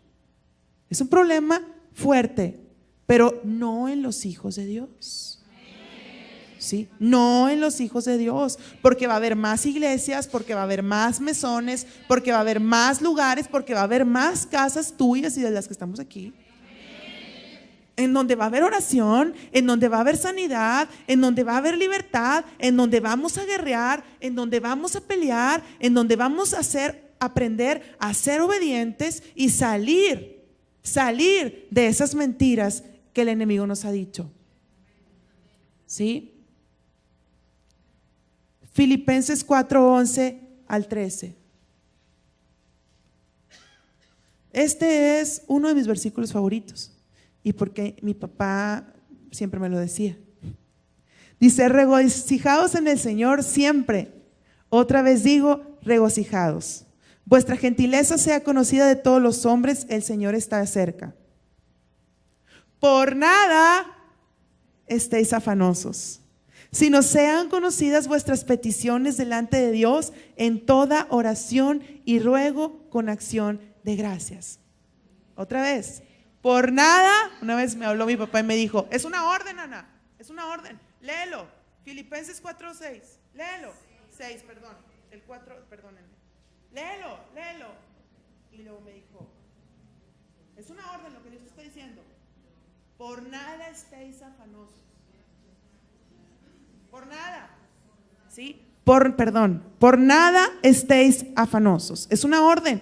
Es un problema fuerte, pero no en los hijos de Dios. ¿Sí? No en los hijos de Dios, porque va a haber más iglesias, porque va a haber más mesones, porque va a haber más lugares, porque va a haber más casas tuyas y de las que estamos aquí, en donde va a haber oración, en donde va a haber sanidad, en donde va a haber libertad, en donde vamos a guerrear, en donde vamos a pelear, en donde vamos a aprender a ser obedientes y salir de esas mentiras que el enemigo nos ha dicho. ¿Sí? Filipenses 4:11 al 13. Este es uno de mis versículos favoritos y porque mi papá siempre me lo decía. Dice: regocijaos en el Señor siempre. Otra vez digo, regocijaos. Vuestra gentileza sea conocida de todos los hombres, el Señor está cerca. Por nada estéis afanosos, sino sean conocidas vuestras peticiones delante de Dios en toda oración y ruego con acción de gracias. Otra vez, por nada. Una vez me habló mi papá y me dijo: es una orden, Ana, es una orden, léelo. Filipenses 4:6, léelo. 6, perdón, el 4, perdónenme. Léelo. Y luego me dijo: es una orden lo que Dios está diciendo. Por nada estéis afanosos. Por nada. ¿Sí? Por nada estéis afanosos. Es una orden.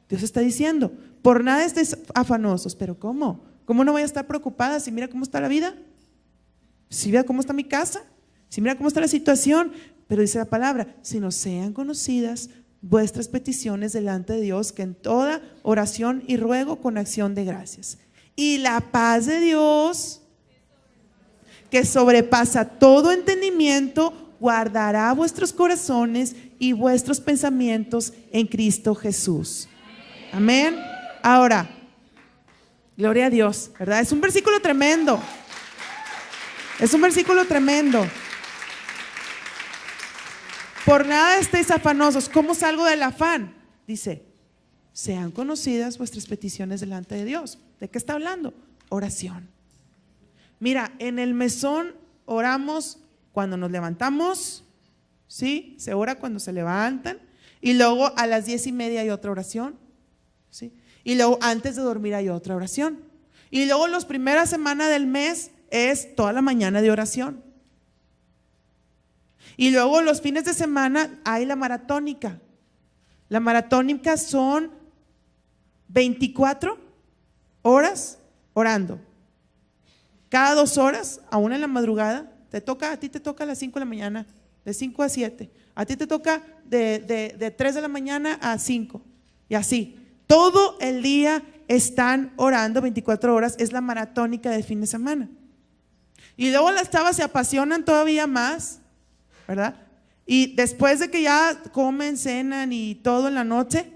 Dios está diciendo: por nada estéis afanosos. Pero ¿cómo? ¿Cómo no voy a estar preocupada si mira cómo está la vida? Si mira cómo está mi casa, si mira cómo está la situación. Pero dice la palabra: si no sean conocidas vuestras peticiones delante de Dios, que en toda oración y ruego con acción de gracias. Y la paz de Dios, que sobrepasa todo entendimiento, guardará vuestros corazones y vuestros pensamientos en Cristo Jesús. Amén. Ahora, gloria a Dios, ¿verdad? Es un versículo tremendo. Es un versículo tremendo. Por nada estéis afanosos. ¿Cómo salgo del afán? Dice: sean conocidas vuestras peticiones delante de Dios. ¿De qué está hablando? Oración. Mira, en el mesón oramos cuando nos levantamos, ¿sí? Se ora cuando se levantan. Y luego a las 10:30 hay otra oración, ¿sí? Y luego antes de dormir hay otra oración. Y luego las primeras semanas del mes es toda la mañana de oración. Y luego los fines de semana hay la maratónica. La maratónica son 24 horas orando. Cada 2 horas, a una en la madrugada, a ti te toca a las 5 de la mañana, de 5 a 7. A ti te toca de 3 de la mañana a 5. Y así. Todo el día están orando 24 horas, es la maratónica del fin de semana. Y luego las chavas se apasionan todavía más, ¿verdad? Y después de que ya comen, cenan y todo en la noche,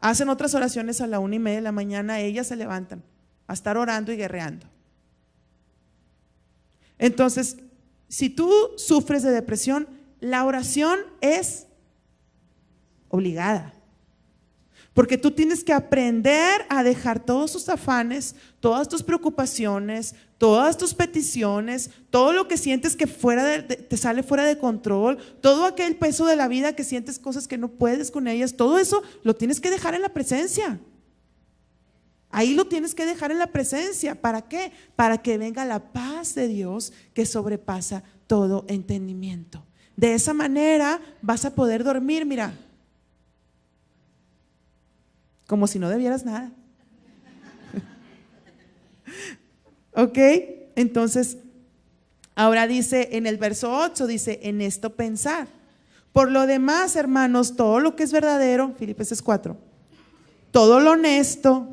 hacen otras oraciones a la 1:30 de la mañana. Ellas se levantan a estar orando y guerreando. Entonces, si tú sufres de depresión, la oración es obligada. Porque tú tienes que aprender a dejar todos tus afanes, todas tus preocupaciones, todas tus peticiones, todo lo que sientes que te sale fuera de control, todo aquel peso de la vida que sientes cosas que no puedes con ellas, todo eso lo tienes que dejar en la presencia. Ahí lo tienes que dejar en la presencia. ¿Para qué? Para que venga la paz de Dios que sobrepasa todo entendimiento. De esa manera vas a poder dormir, mira, como si no debieras nada. ¿Ok? Entonces, ahora dice en el verso 8, dice, en esto pensar. Por lo demás, hermanos, todo lo que es verdadero, Filipenses 4, todo lo honesto,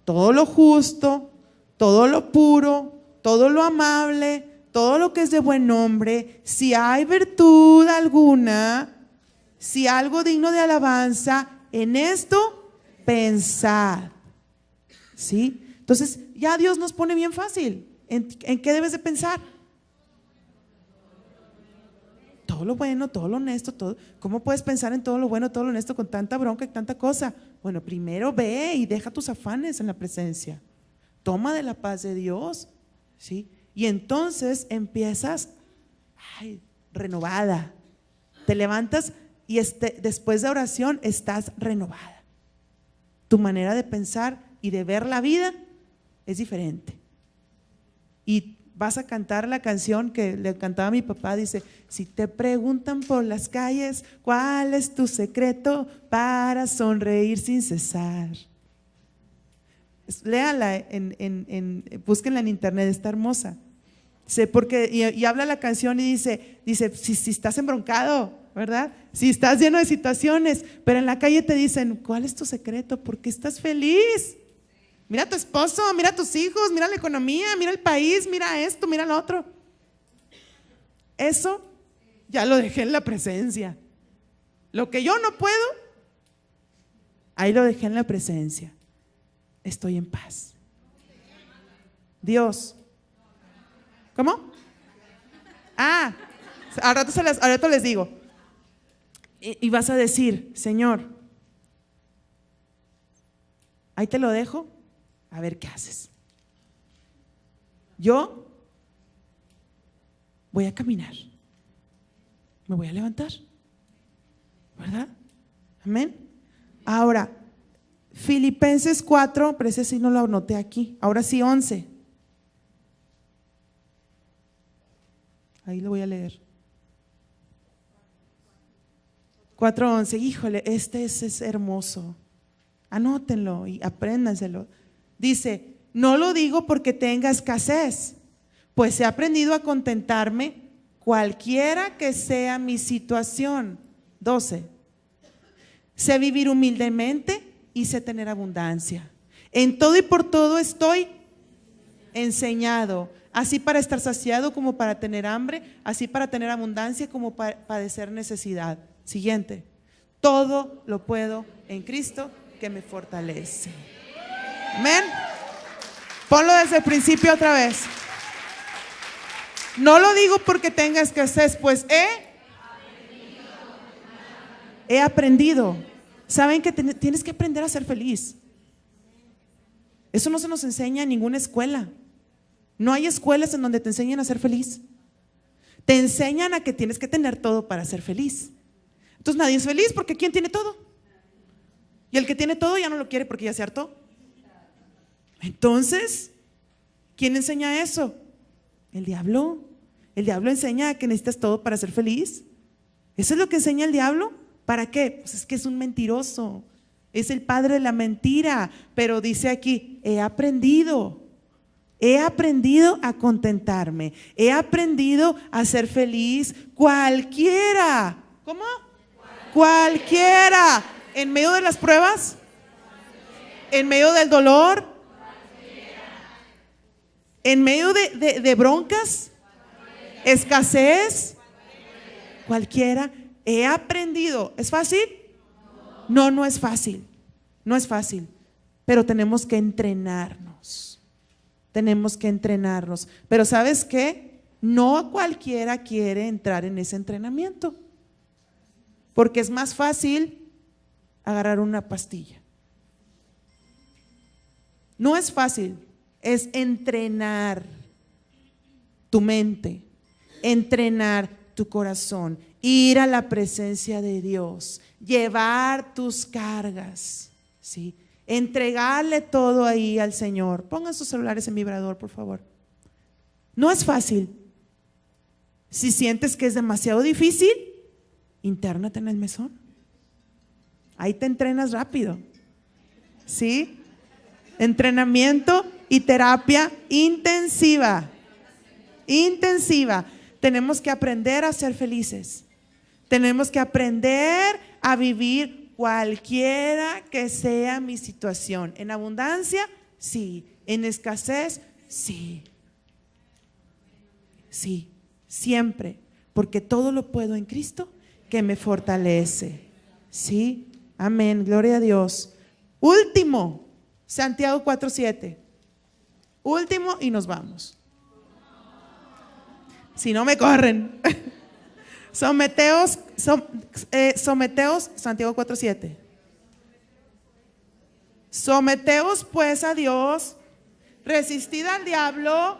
todo lo justo, todo lo puro, todo lo amable, todo lo que es de buen nombre, si hay virtud alguna, si algo digno de alabanza, en esto pensad. ¿Sí? Entonces ya Dios nos pone bien fácil. ¿En qué debes de pensar? Todo lo bueno, todo lo honesto, todo. ¿Cómo puedes pensar en todo lo bueno, todo lo honesto con tanta bronca y tanta cosa? Bueno, primero ve y deja tus afanes en la presencia. Toma de la paz de Dios, ¿sí? Y entonces empiezas, renovada. Te levantas y después de oración estás renovada. Tu manera de pensar y de ver la vida es diferente. Y vas a cantar la canción que le cantaba a mi papá, dice, si te preguntan por las calles, ¿cuál es tu secreto para sonreír sin cesar? Léala, búsquenla en internet, está hermosa. Porque, y habla la canción y dice si estás embroncado, ¿verdad? Si estás lleno de situaciones, pero en la calle te dicen, ¿cuál es tu secreto? ¿Por qué estás feliz? Mira a tu esposo, mira a tus hijos, mira la economía, mira el país, mira esto, mira lo otro. Eso ya lo dejé en la presencia. Lo que yo no puedo, ahí lo dejé en la presencia. Estoy en paz. Dios. ¿Cómo? Al rato les digo. Y vas a decir, Señor, ahí te lo dejo. A ver qué haces. Yo voy a caminar. Me voy a levantar. ¿Verdad? Amén. Ahora, Filipenses 4, pero ese sí no lo anoté aquí. Ahora sí 11. Ahí lo voy a leer. 4:11. Híjole, este es hermoso. Anótenlo y apréndanselo. Dice, no lo digo porque tenga escasez, pues he aprendido a contentarme cualquiera que sea mi situación. 12. Sé vivir humildemente y sé tener abundancia. En todo y por todo estoy enseñado, así para estar saciado como para tener hambre, así para tener abundancia como para padecer necesidad. Siguiente. Todo lo puedo en Cristo que me fortalece. Amén. Ponlo desde el principio otra vez. No lo digo porque tenga escasez, pues he aprendido. Saben que tienes que aprender a ser feliz. Eso no se nos enseña en ninguna escuela. No hay escuelas en donde te enseñan a ser feliz. Te enseñan a que tienes que tener todo para ser feliz. Entonces nadie es feliz porque ¿quién tiene todo? Y el que tiene todo ya no lo quiere porque ya se hartó. Entonces, ¿quién enseña eso? El diablo. El diablo enseña que necesitas todo para ser feliz. ¿Eso es lo que enseña el diablo? ¿Para qué? Pues es que es un mentiroso. Es el padre de la mentira. Pero dice aquí, he aprendido a contentarme. He aprendido a ser feliz cualquiera. ¿Cómo? Cualquiera. En medio de las pruebas, en medio del dolor, en medio de broncas, escasez, cualquiera. He aprendido. ¿Es fácil? No, no es fácil. No es fácil. Pero tenemos que entrenarnos. Tenemos que entrenarnos. Pero ¿sabes qué? No cualquiera quiere entrar en ese entrenamiento. Porque es más fácil agarrar una pastilla. No es fácil. Es entrenar tu mente, entrenar tu corazón, ir a la presencia de Dios, llevar tus cargas, ¿sí? entregarle todo ahí al Señor. Pongan sus celulares en vibrador, por favor. No es fácil. Si sientes que es demasiado difícil, intérnate en el mesón. Ahí te entrenas rápido. ¿Sí? Entrenamiento y terapia intensiva. Intensiva. Tenemos que aprender a ser felices. Tenemos que aprender a vivir cualquiera que sea mi situación. En abundancia, sí. En escasez, sí. Sí, siempre. Porque todo lo puedo en Cristo que me fortalece. Sí, amén, gloria a Dios. Último, Santiago 4:7. Último y nos vamos. Si no me corren. Someteos, Santiago 4:7. Someteos pues a Dios, resistid al diablo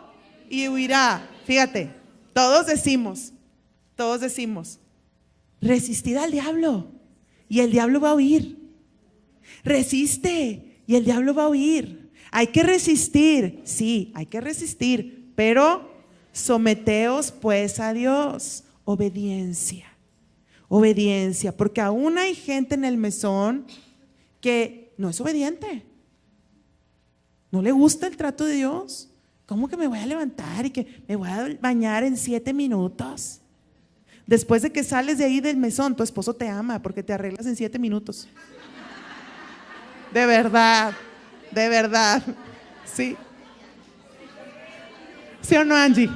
y huirá. Fíjate, todos decimos, resistid al diablo y el diablo va a huir. Resiste y el diablo va a huir. Hay que resistir, sí, hay que resistir, pero someteos pues a Dios. Obediencia, obediencia, porque aún hay gente en el mesón que no es obediente, no le gusta el trato de Dios. ¿Cómo que me voy a levantar y que me voy a bañar en 7 minutos? Después de que sales de ahí del mesón, tu esposo te ama porque te arreglas en 7 minutos. De verdad, sí. ¿Sí o no, Angie?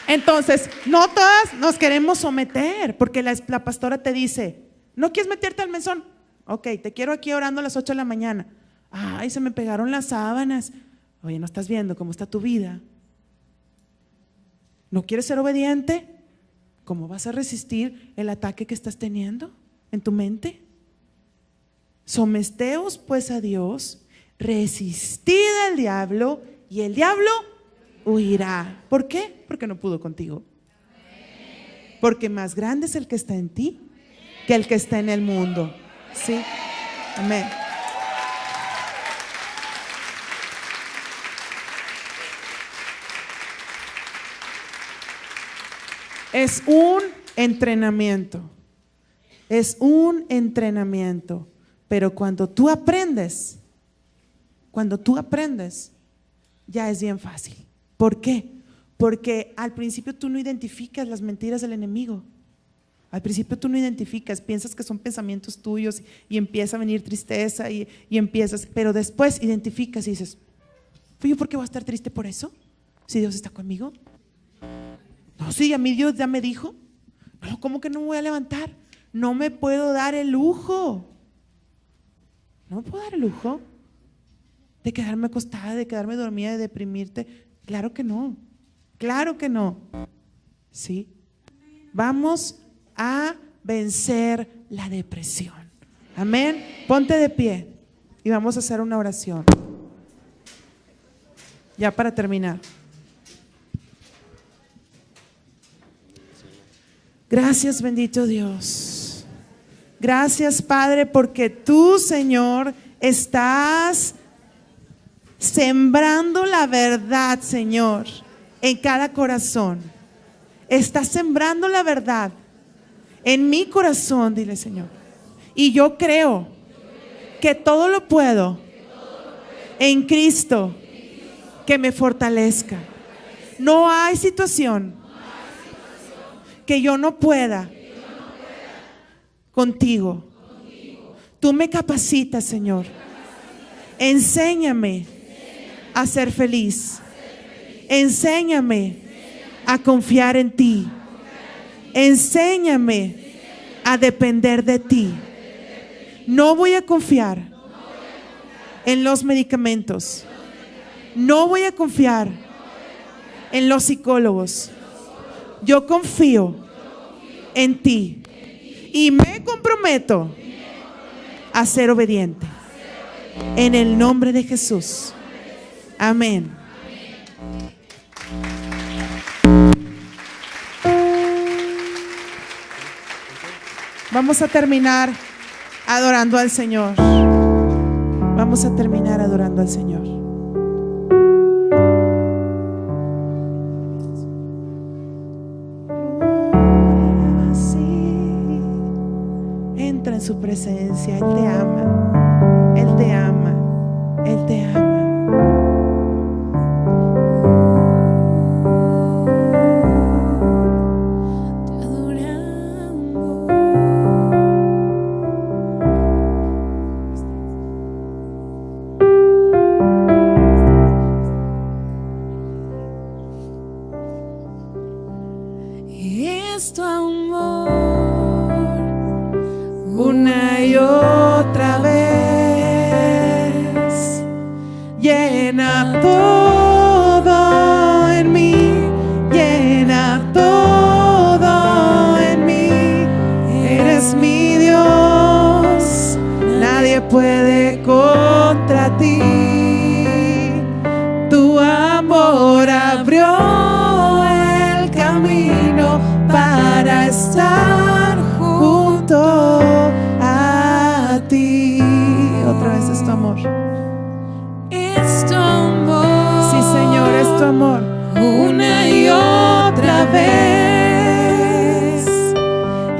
Entonces, no todas nos queremos someter, porque la pastora te dice, ¿no quieres meterte al mesón? Ok, te quiero aquí orando a las 8 de la mañana. Ay, se me pegaron las sábanas. Oye, ¿no estás viendo cómo está tu vida? ¿No quieres ser obediente? ¿Cómo vas a resistir el ataque que estás teniendo en tu mente? Someteos pues a Dios, resistid al diablo y el diablo huirá. ¿Por qué? Porque no pudo contigo. Porque más grande es el que está en ti que el que está en el mundo. Sí, amén. Es un entrenamiento. Es un entrenamiento. Pero cuando tú aprendes, ya es bien fácil. ¿Por qué? Porque al principio tú no identificas las mentiras del enemigo. Al principio tú no identificas, piensas que son pensamientos tuyos y empieza a venir tristeza y empiezas, pero después identificas y dices, ¿yo por qué voy a estar triste por eso? Si Dios está conmigo. No, sí, a mí Dios ya me dijo. No, ¿cómo que no me voy a levantar? No me puedo dar el lujo. No me puedo dar el lujo de quedarme acostada, de quedarme dormida, de deprimirte. Claro que no. Claro que no. Sí. Vamos a vencer la depresión. Amén. Ponte de pie y vamos a hacer una oración. Ya para terminar. Gracias, bendito Dios. Gracias, Padre, porque tú, Señor, estás sembrando la verdad, Señor, en cada corazón. Estás sembrando la verdad en mi corazón, dile, Señor. Y yo creo que todo lo puedo en Cristo que me fortalezca. No hay situación que yo no pueda contigo. Tú me capacitas, Señor. Enséñame a ser feliz. Enséñame a confiar en ti. Enséñame a depender de ti. No voy a confiar en los medicamentos. No voy a confiar en los psicólogos. Yo confío en ti y me comprometo a ser obediente. En el nombre de Jesús. Amén. Vamos a terminar adorando al Señor. Vamos a terminar adorando al Señor. Entra en su presencia. Él te ama. Él te ama. Él te ama. Es tu amor Una y otra vez llena todo en mí, llena todo en mí. Eres mi Dios, nadie puede contra ti. Tu amor abrió el camino para estar junto a ti. Otra vez es tu amor. es tu amor. Sí, Señor, es tu amor. Una y otra vez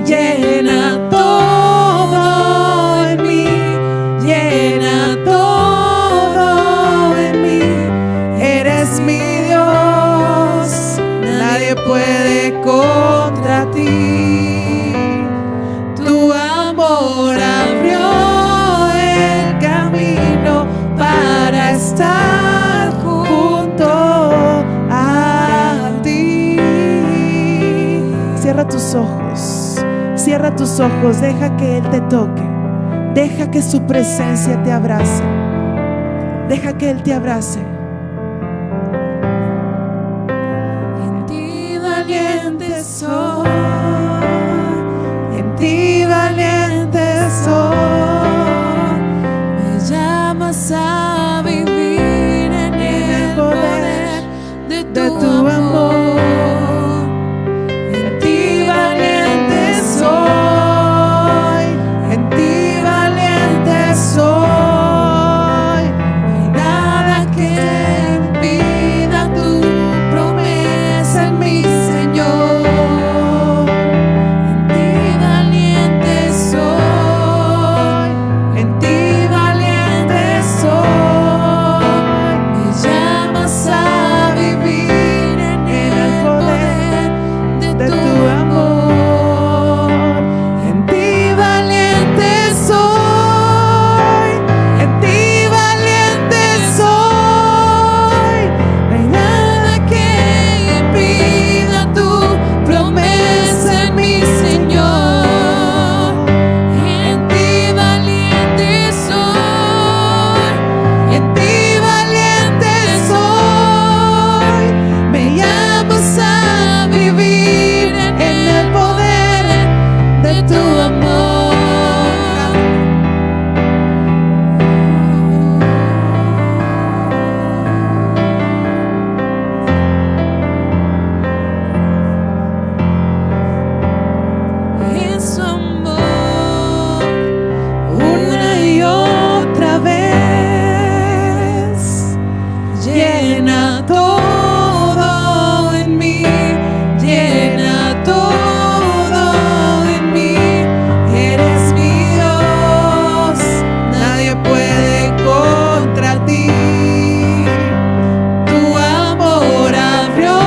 llena todo en mí, llena todo en mí. Eres mi Dios, nadie puede contra ti. Tu amor abrió el camino para estar junto a ti. Cierra tus ojos, cierra tus ojos, deja que Él te toque, deja que su presencia te abrace, deja que Él te abrace. En ti valiente soy, En ti valiente soy, me llamas a vivir en el poder de tu amor. en ti valiente soy, en ti valiente soy. No hay nada que impida tu promesa en mi Señor. En ti valiente soy, En ti valiente soy, me llamas a vivir en el poder de de tu tu amor. En ti valiente soy, en ti valiente soy. No hay nada que impida tu promesa en mi Señor. En ti valiente soy, En ti valiente soy, me llamas a vivir en el poder de tu amor. Es su amor. una y otra vez llena todo en mí, llena todo en mí. Eres mi Dios, nadie puede contra ti. Tu amor abrió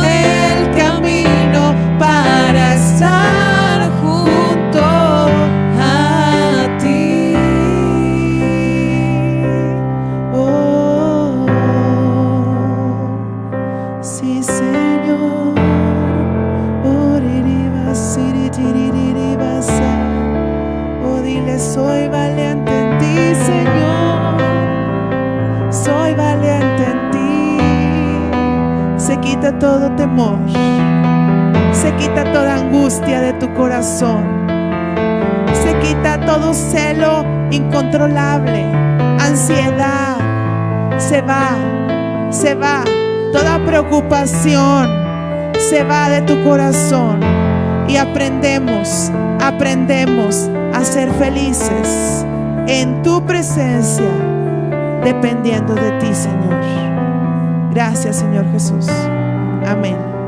el camino para estar junto a ti. Oh, sí, Señor. Oririba, siritiribasa. Oh, dile, soy valiente en ti, Señor. Soy valiente en ti. Se quita todo temor, se quita toda angustia de tu corazón, se quita todo celo incontrolable, ansiedad, se va, toda preocupación se va de tu corazón. y aprendemos a ser felices en tu presencia, dependiendo de ti, Señor. Gracias, Señor Jesús. Amén.